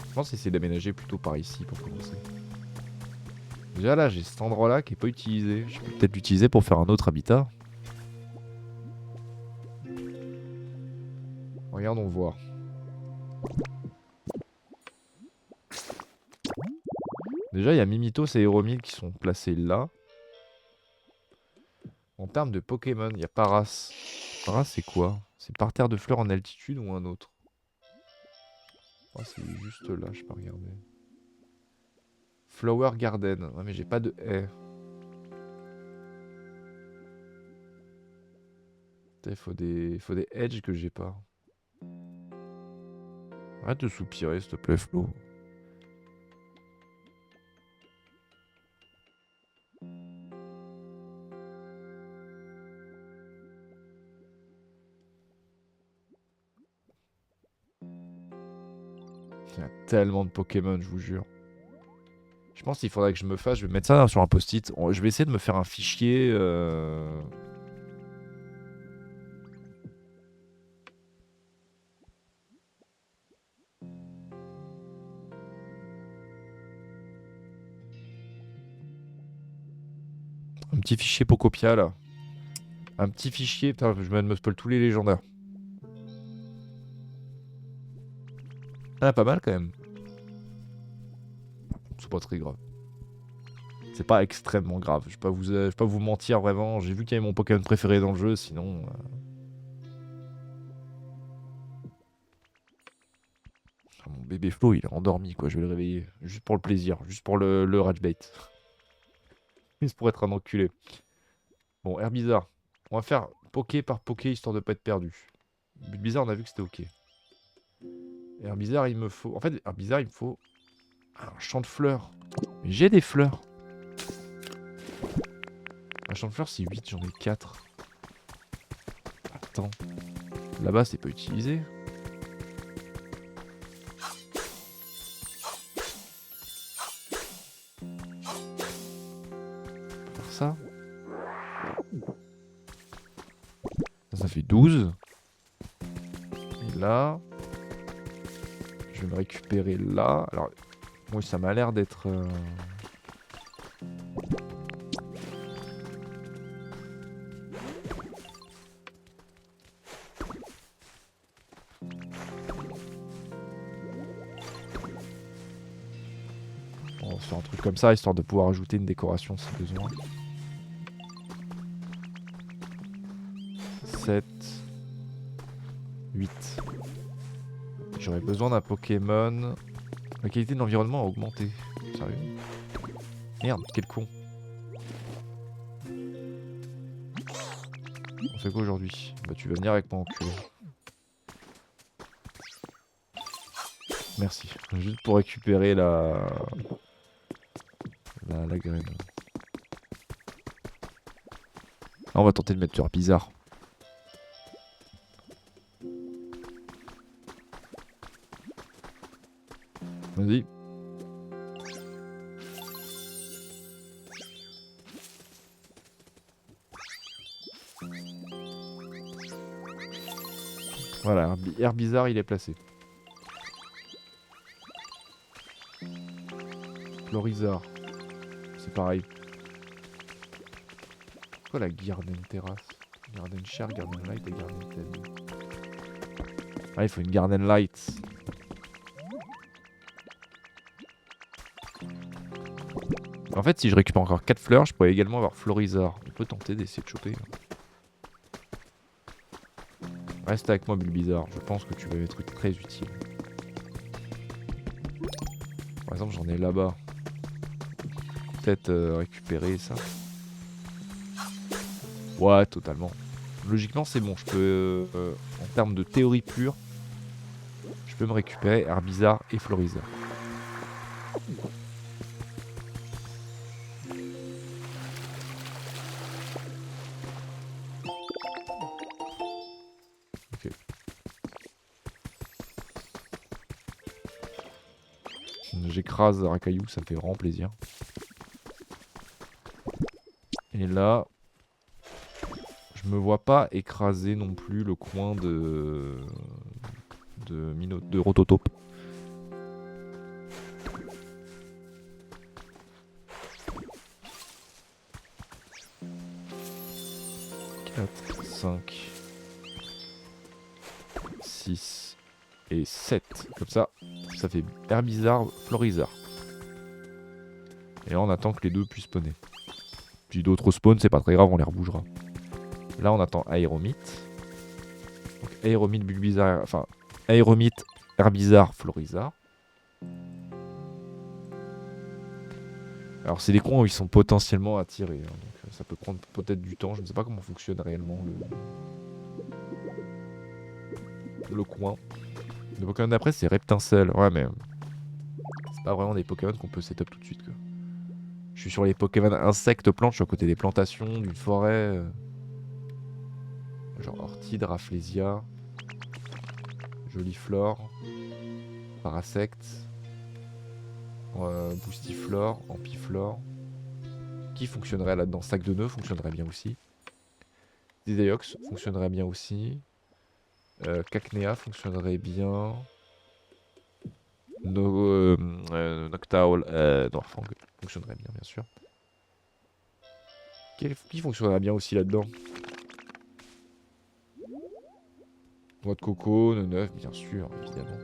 Je pense essayer d'aménager plutôt par ici pour commencer. Déjà là, j'ai cet endroit-là qui est pas utilisé. Je peux peut-être l'utiliser pour faire un autre habitat. Regardons voir. Déjà, il y a Mimitos et Aéromil qui sont placés là. En termes de Pokémon, il y a Paras. Paras, c'est quoi? C'est par terre de fleurs en altitude ou un autre? Oh, c'est juste là, je peux regarder. Flower Garden. Ouais, mais j'ai pas de haie. Il faut des edges que j'ai pas. Arrête de soupirer, s'il te plaît, Flo. Il y a tellement de Pokémon, je vous jure. Je pense qu'il faudrait que je me fasse... Je vais mettre ça sur un post-it. Je vais essayer de me faire un fichier... Un petit fichier Pocopia, là. Un petit fichier... Putain, je me spoil tous les légendaires. Ah, pas mal, quand même. C'est pas très grave. C'est pas extrêmement grave. Je vais pas vous mentir, vraiment. J'ai vu qu'il y avait mon Pokémon préféré dans le jeu, sinon... Ah, mon bébé Flo, il est endormi, quoi. Je vais le réveiller. Juste pour le plaisir. Juste pour le rage bait. Juste pour être un enculé. Bon, Herbizarre. On va faire Poké par Poké, histoire de pas être perdu. Bulbizarre, on a vu que c'était ok. Herbizarre, il me faut... En fait, Herbizarre, il me faut... un champ de fleurs. Mais j'ai des fleurs. Un champ de fleurs, c'est 8, j'en ai 4. Attends. Là-bas, c'est pas utilisé. Faire ça. Ça fait 12. Et là... Je vais me récupérer là. Alors, moi, ça m'a l'air d'être... On va faire un truc comme ça, histoire de pouvoir ajouter une décoration si besoin. 7... 8. J'aurais besoin d'un Pokémon. La qualité de l'environnement a augmenté. Sérieux? Merde, quel con. On fait quoi aujourd'hui? Bah tu vas venir avec moi enculé. Merci. Juste pour récupérer la graine. Ah, on va tenter de mettre sur bizarre. Vas-y. Voilà, Herbizarre, il est placé. Florizarre. C'est pareil. Quoi la Garden Terrace? Garden Share, Garden Light et Garden Teddy. Ah, il faut une Garden Light. En fait, si je récupère encore 4 fleurs, je pourrais également avoir Florizarre. On peut tenter d'essayer de choper. Reste avec moi, Bulbizarre. Je pense que tu vas être très utile. Par exemple, j'en ai là-bas. Peut-être récupérer ça. Ouais, totalement. Logiquement, c'est bon. Je peux, en termes de théorie pure, je peux me récupérer Herbizarre et Florizarre. Ok. J'écrase Racaillou, ça me fait vraiment plaisir. Et là, je me vois pas écraser non plus le coin de Rototope. Quatre, 5, 6 et 7. Comme ça, ça fait Herbizarre, Florizarre. Et là, on attend que les deux puissent spawner. Si d'autres spawn, c'est pas très grave, on les rebougera. Là, on attend Aéromite. Donc, Aéromite, Bulbizarre, enfin, Aéromite, Herbizarre, Florizarre. Alors, c'est des coins où ils sont potentiellement attirés. Hein, donc, ça peut prendre peut-être du temps. Je ne sais pas comment fonctionne réellement le coin. Le Pokémon d'après, c'est Reptincelle. Ouais, mais c'est pas vraiment des Pokémon qu'on peut setup tout de suite, quoi. Je suis sur les Pokémon insectes, plantes, je suis à côté des plantations, d'une forêt. Genre Orchide, Rafflesia, Joliflore, Parasect, Boostiflore, Ampiflore. Qui fonctionnerait là-dedans? Sac de nœuds fonctionnerait bien aussi. Dideox fonctionnerait bien aussi. Cacnea fonctionnerait bien. Noctowl, Noirfang fonctionnerait bien, bien sûr. Qui fonctionnerait bien aussi là-dedans? Noix de coco, Neuf, bien sûr, évidemment.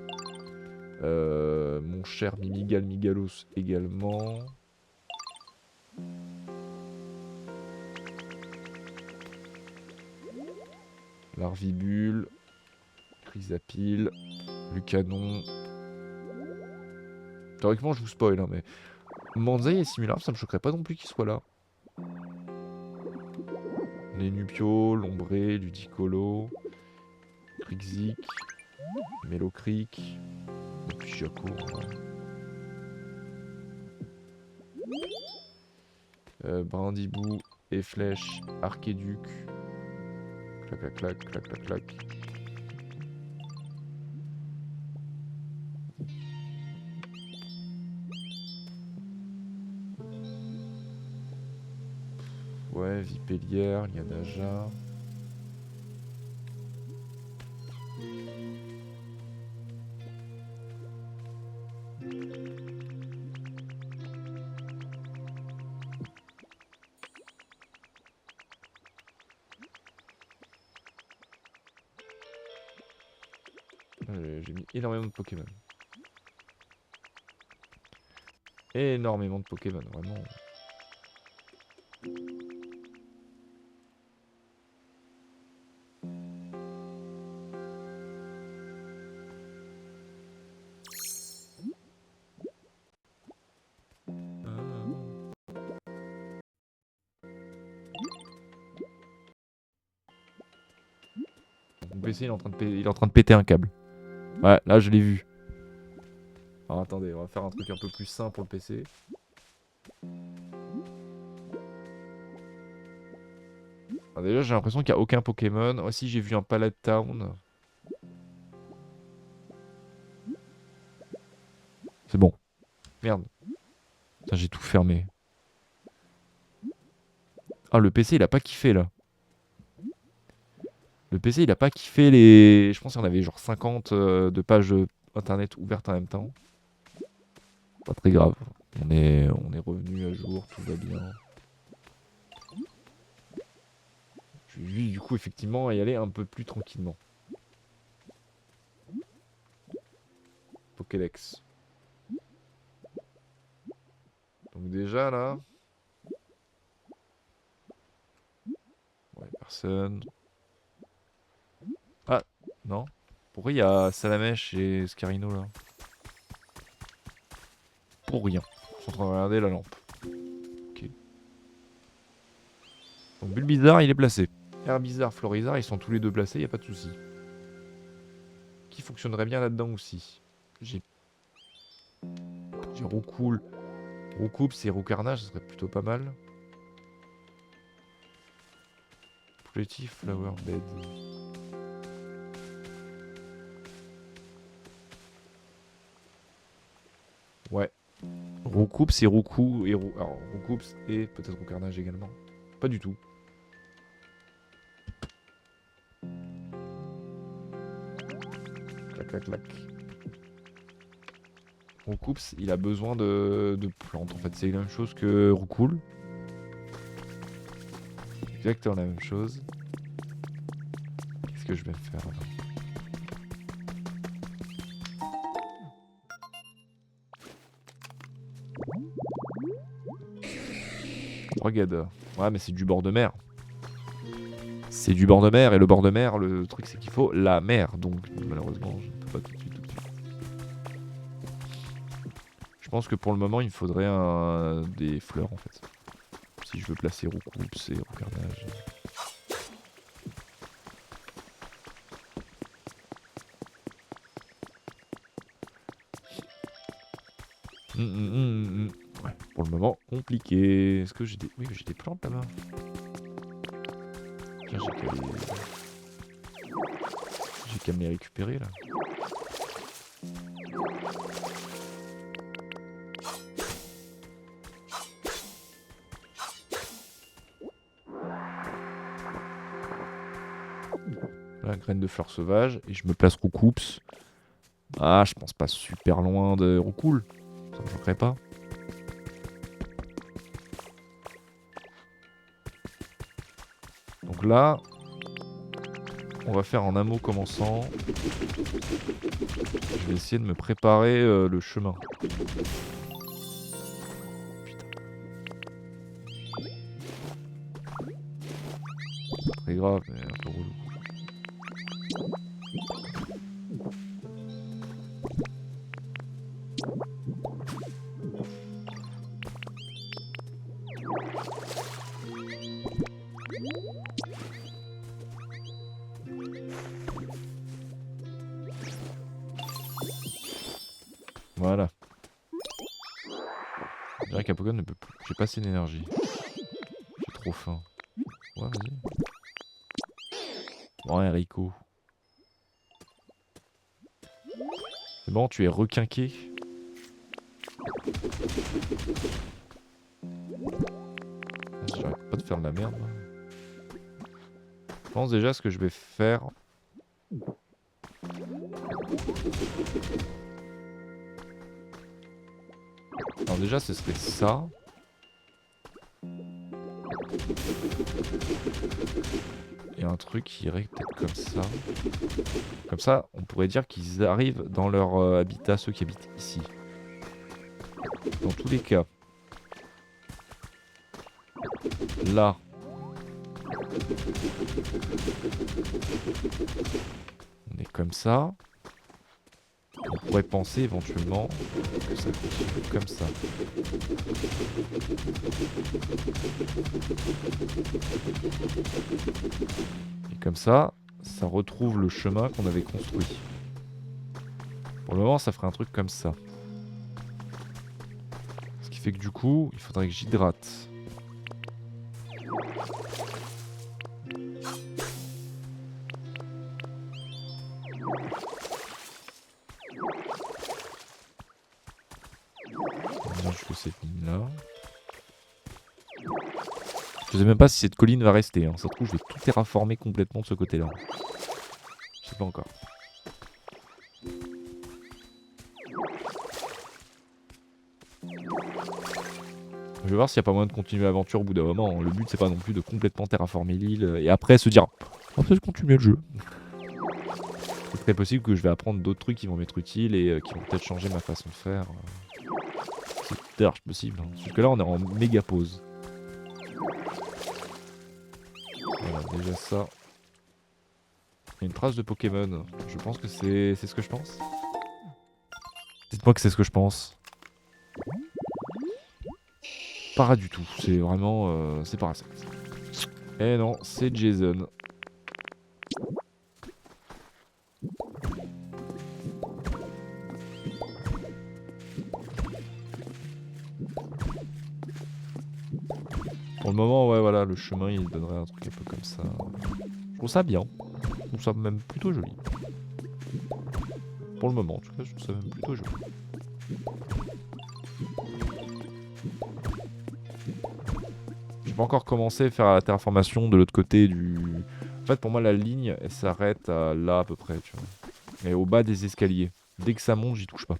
Mon cher Mimigal Migalos également. Larvibule, Chrysapile, Lucanon. Théoriquement, je vous spoil, hein, mais Manzai et Simularve, ça me choquerait pas non plus qu'ils soient là. Nénupio, Lombré, Ludicolo, Crixik, Mélocric, et puis Jaco. Brindibou, Efflèche, Archéduc. Clac, clac, clac, clac, clac, clac. Ouais, Vipélière, Lianaja. J'ai mis énormément de Pokémon. Énormément de Pokémon, vraiment. Mon PC il est en train de péter un câble. Ouais, là je l'ai vu. Alors attendez, on va faire un truc un peu plus sain pour le PC. Alors déjà j'ai l'impression qu'il n'y a aucun Pokémon. Aussi j'ai vu un Pallet Town. C'est bon. Merde. Putain, j'ai tout fermé. Ah le PC il a pas kiffé là. Le PC il a pas kiffé les... Je pense qu'il y en avait genre 50 de pages internet ouvertes en même temps. Pas très grave. On est revenu à jour, tout va bien. Je vais du coup effectivement y aller un peu plus tranquillement. Pokédex. Donc déjà là... Ouais, personne. Ah, non. Pourquoi il y a Salamèche et Scarino là? Pour rien. Je suis en train de regarder la lampe. Ok. Donc Bulbizarre il est placé. Herbizarre, Florizarre, ils sont tous les deux placés, y a pas de souci. Qui fonctionnerait bien là-dedans aussi? J'ai Roucoule. Roucoups et Roucarnage, ça serait plutôt pas mal. Pretty Flower Bed. Ouais. Roucoups et Roucou et alors Roucoups et peut-être Roucarnage également. Pas du tout. Clac clac clac. Roucoups, il a besoin de plantes en fait, c'est la même chose que Roucoule. Exactement la même chose. Qu'est-ce que je vais faire là? Regarde. Ouais mais c'est du bord de mer. C'est du bord de mer et le bord de mer, le truc c'est qu'il faut la mer. Donc malheureusement je ne peux pas tout de suite. Je pense que pour le moment il me faudrait des fleurs en fait. Si je veux placer Roucoups et Roucarnage. Ouais, pour le moment, compliqué. Est-ce que j'ai des... Oui, j'ai des plantes là-bas. Tiens, j'ai qu'à me les récupérer là. La graine de fleurs sauvages. Et je me place Roucoups. Ah, je pense pas super loin de Roucoule. Ça me choquerait pas. Donc là, on va faire en un mot commençant. Je vais essayer de me préparer le chemin. Très grave, mais un peu relou. Voilà. Je dirais qu'Apogon ne peut plus. J'ai pas assez d'énergie. J'ai trop faim. Ouais, vas-y. Bon, Enrico. C'est bon, tu es requinqué. J'arrête pas de faire de la merde. Là. Je pense déjà ce que je vais faire. Alors déjà ce serait ça. Et un truc qui irait peut-être comme ça. Comme ça, on pourrait dire qu'ils arrivent dans leur habitat, ceux qui habitent ici. Dans tous les cas. Là. On est comme ça. On pourrait penser éventuellement que ça continue comme ça. Et comme ça, ça retrouve le chemin qu'on avait construit. Pour le moment, ça ferait un truc comme ça. Ce qui fait que du coup, il faudrait que j'hydrate. Jusque cette ligne-là. Je sais même pas si cette colline va rester. Hein. Ça se trouve, je vais tout terraformer complètement de ce côté-là. Je sais pas encore. Je vais voir s'il n'y a pas moyen de continuer l'aventure au bout d'un moment. Le but, c'est pas non plus de complètement terraformer l'île et après se dire on va peut-être continuer le jeu. C'est très possible que je vais apprendre d'autres trucs qui vont m'être utiles et qui vont peut-être changer ma façon de faire. C'est large possible. Hein. Jusque là, on est en méga pause. Voilà, déjà ça. Il y a une trace de Pokémon. Je pense que c'est ce que je pense. Dites-moi que c'est ce que je pense. Pas du tout. C'est vraiment... c'est pas ça. Eh non, c'est Jason. Pour le moment, ouais, voilà, le chemin, il donnerait un truc un peu comme ça. Je trouve ça bien. Je trouve ça même plutôt joli. Pour le moment, en tout cas, je trouve ça même plutôt joli. J'ai pas encore commencé à faire la terraformation de l'autre côté du... En fait, pour moi, la ligne, elle s'arrête à là, à peu près, tu vois. Et au bas des escaliers. Dès que ça monte, j'y touche pas.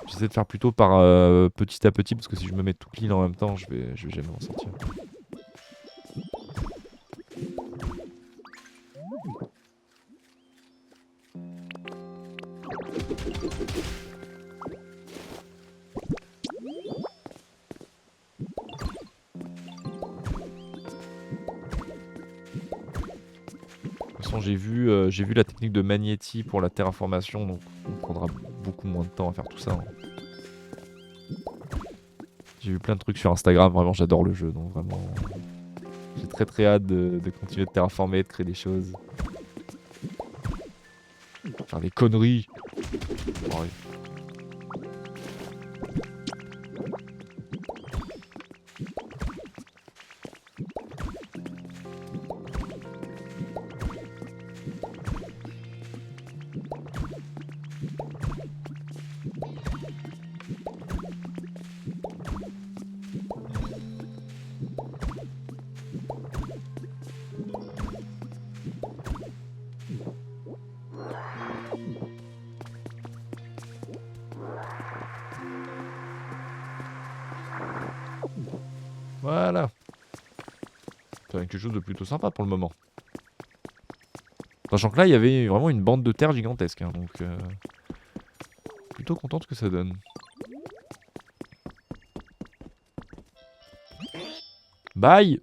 J'essaie de faire plutôt par petit à petit, parce que si je me mets toute l'île en même temps, je vais jamais m'en sortir. De toute façon, j'ai vu la technique de Magnéti pour la terraformation, donc on prendra beaucoup moins de temps à faire tout ça. Hein. J'ai vu plein de trucs sur Instagram, vraiment j'adore le jeu, donc vraiment j'ai très hâte de continuer de terraformer, de créer des choses. Faire des conneries. Ouais. Voilà. C'est quelque chose de plutôt sympa pour le moment. Sachant que là, il y avait vraiment une bande de terre gigantesque. Hein, donc, plutôt content de ce que ça donne. Bye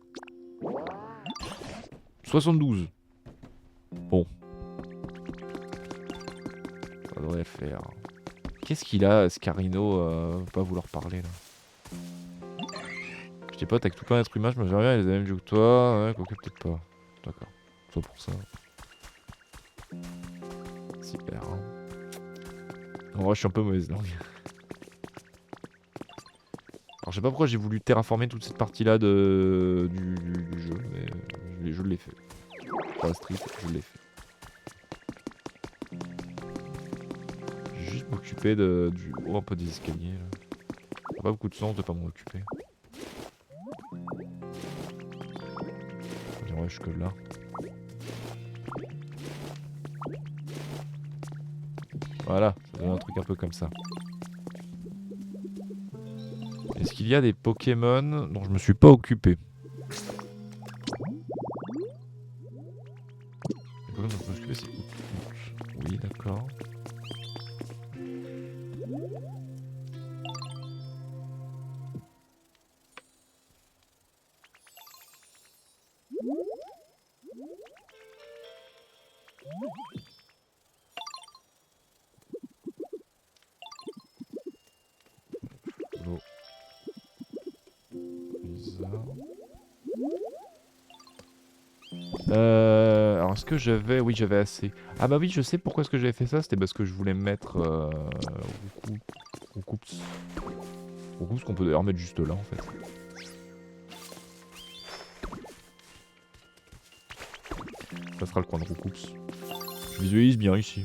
72. Bon. Ça devrait le faire. Qu'est-ce qu'il a, Scarino, pas vouloir parler là. Je t'ai pote avec tout plein d'êtres humains, je me souviens bien, il les a même jeux que toi. Ouais, quoique peut-être pas. D'accord. Soit pour ça. Super. Hein. En vrai, je suis un peu mauvaise langue. Alors, je sais pas pourquoi j'ai voulu terraformer toute cette partie-là du jeu, mais je l'ai fait. Pas street, je l'ai fait. Je vais juste m'occuper du haut un peu des escaliers. Là. Ça a pas beaucoup de sens de pas m'en occuper. Ouais, jusque là. Voilà, ça donne un truc un peu comme ça. Est-ce qu'il y a des Pokémon dont je me suis pas occupé? Les Pokémon dont je me suis occupé, c'est août. Oui, d'accord. L'eau. Bizarre. Alors est-ce que j'avais... Oui, j'avais assez. Ah bah oui, je sais pourquoi est-ce que j'avais fait ça. C'était parce que je voulais mettre... Roucoups. Roucoups qu'on peut d'ailleurs mettre juste là en fait. Ça sera le coin de Roucoups. Je visualise bien ici.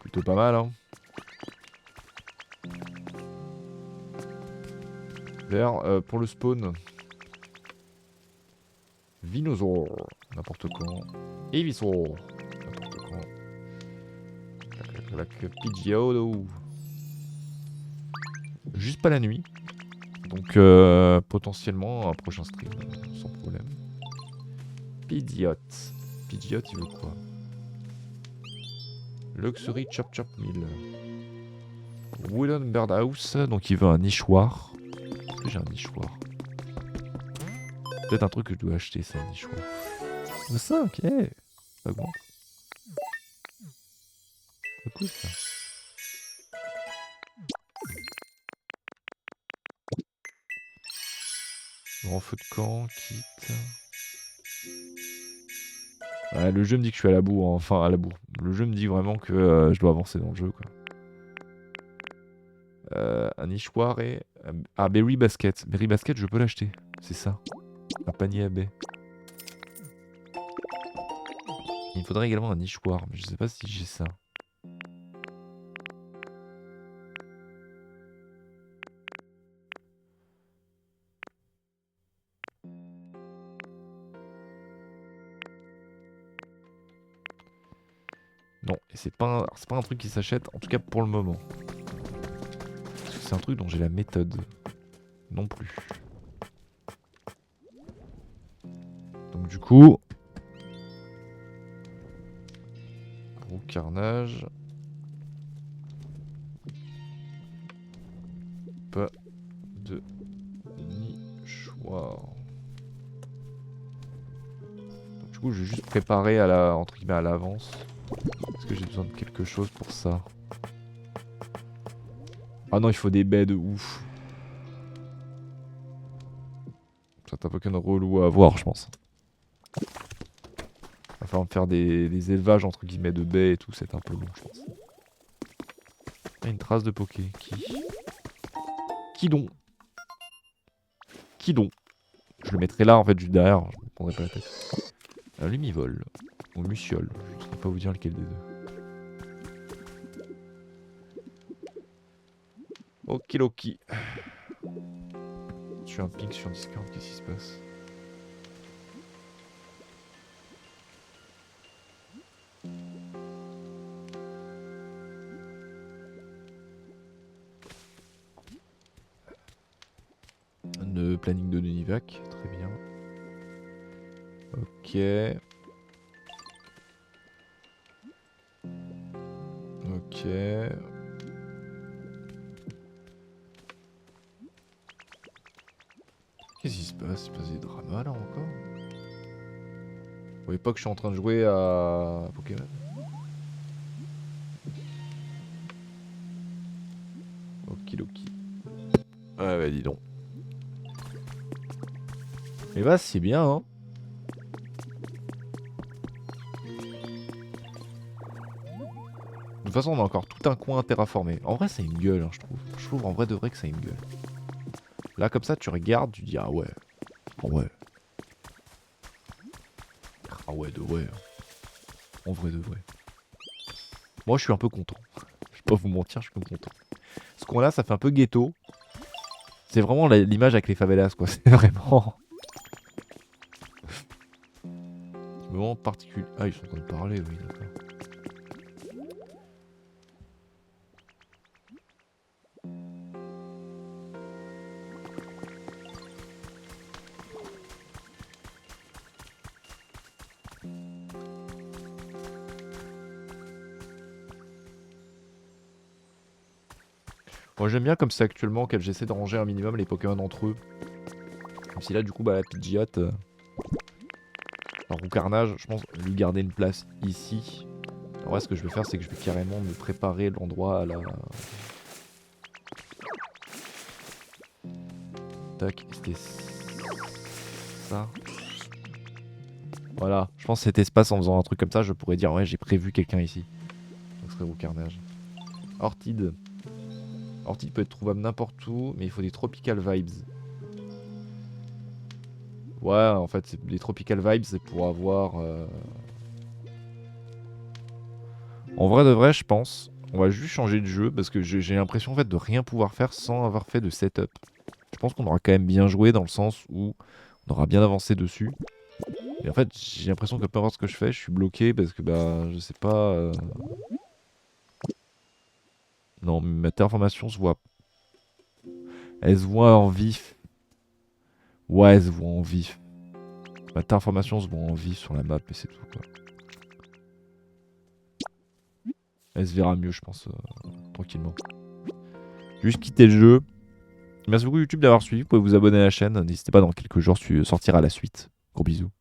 Plutôt pas mal hein. D'ailleurs, pour le spawn... Vinosaur, n'importe quand. Ivysaur, n'importe quand. Pidgeotto. Juste pas la nuit. Donc potentiellement un prochain stream, sans problème. Pidgeot. Pidgeot, il veut quoi? Luxury Chop Chop Mill. Wooden Birdhouse, donc il veut un nichoir. Est-ce que j'ai un nichoir? Peut-être un truc que je dois acheter, ça, un nichoir. Ça, ok. Pas bon. C'est cool ça. Grand feu de camp, quitte. Ouais, le jeu me dit que je suis à la bourre, hein. Enfin à la bourre. Le jeu me dit vraiment que je dois avancer dans le jeu quoi. Un nichoir et... Ah, Berry Basket. Berry Basket, je peux l'acheter. C'est ça. Un panier à baies. Il me faudrait également un nichoir, mais je sais pas si j'ai ça. Non, et c'est pas un truc qui s'achète, en tout cas pour le moment. Parce que c'est un truc dont j'ai la méthode. Non plus. Donc du coup... Gros carnage. Pas de nichoir. Donc, du coup, je vais juste préparer à la, entre guillemets à l'avance. Est-ce que j'ai besoin de quelque chose pour ça? Ah non, il faut des baies de ouf. C'est un Pokémon relou à avoir, je pense. Va falloir me faire des élevages entre guillemets de baies et tout, c'est un peu long, je pense. Ah, une trace de Poké. Qui donc? Qui donc? Je le mettrai là en fait, juste derrière, je me prendrai pas la tête. Un Lumivol. Ou Muciole, je ne saurais pas vous dire lequel des deux. Okidoki. Je suis un ping sur Discord, qu'est-ce qui se passe? Le planning de Nunivac, très bien. Ok. Ok. Qu'est-ce qui se passe? Il se passe des dramas là encore? Vous voyez pas que je suis en train de jouer à Pokémon? Okidoki. Ouais, bah dis donc. Et bah c'est bien, hein. De toute façon, on a encore tout un coin terraformé. En vrai, ça a une gueule, hein, je trouve. Je trouve en vrai de vrai que ça a une gueule. Là, comme ça, tu regardes, tu dis ah ouais. Ah ouais. Ah ouais, de vrai. En vrai, de vrai. Moi, je suis un peu content. Je vais pas vous mentir, je suis un peu content. Ce coin-là, ça fait un peu ghetto. C'est vraiment l'image avec les favelas, quoi. C'est vraiment. Moment particulier. Ah, ils sont en train de parler, oui, d'accord. Moi j'aime bien comme c'est actuellement qu'elle j'essaie de ranger un minimum les Pokémon entre eux. Même si là du coup bah la Pidgeot, un Roucarnage, je pense lui garder une place ici. En vrai ce que je vais faire c'est que je vais carrément me préparer l'endroit à la... Tac, c'était ça. Voilà, je pense que cet espace en faisant un truc comme ça je pourrais dire ouais j'ai prévu quelqu'un ici. Donc ce serait Roucarnage. Ortide. Ortide peut être trouvable n'importe où mais il faut des Tropical Vibes. Ouais, en fait, c'est des Tropical Vibes, c'est pour avoir... En vrai de vrai, je pense, on va juste changer de jeu parce que j'ai l'impression en fait de rien pouvoir faire sans avoir fait de setup. Je pense qu'on aura quand même bien joué dans le sens où on aura bien avancé dessus. Et en fait, j'ai l'impression que peu importe ce que je fais, je suis bloqué parce que bah, je sais pas... Non, ma terraformation se voit... Elle se voit en vif. Ouais, elle se voit en vif. Ma terraformation se voit en vif sur la map et c'est tout quoi. Elle se verra mieux, je pense, tranquillement. Juste quitter le jeu. Merci beaucoup YouTube d'avoir suivi. Vous pouvez vous abonner à la chaîne. N'hésitez pas dans quelques jours sortir à la suite. Gros bisous.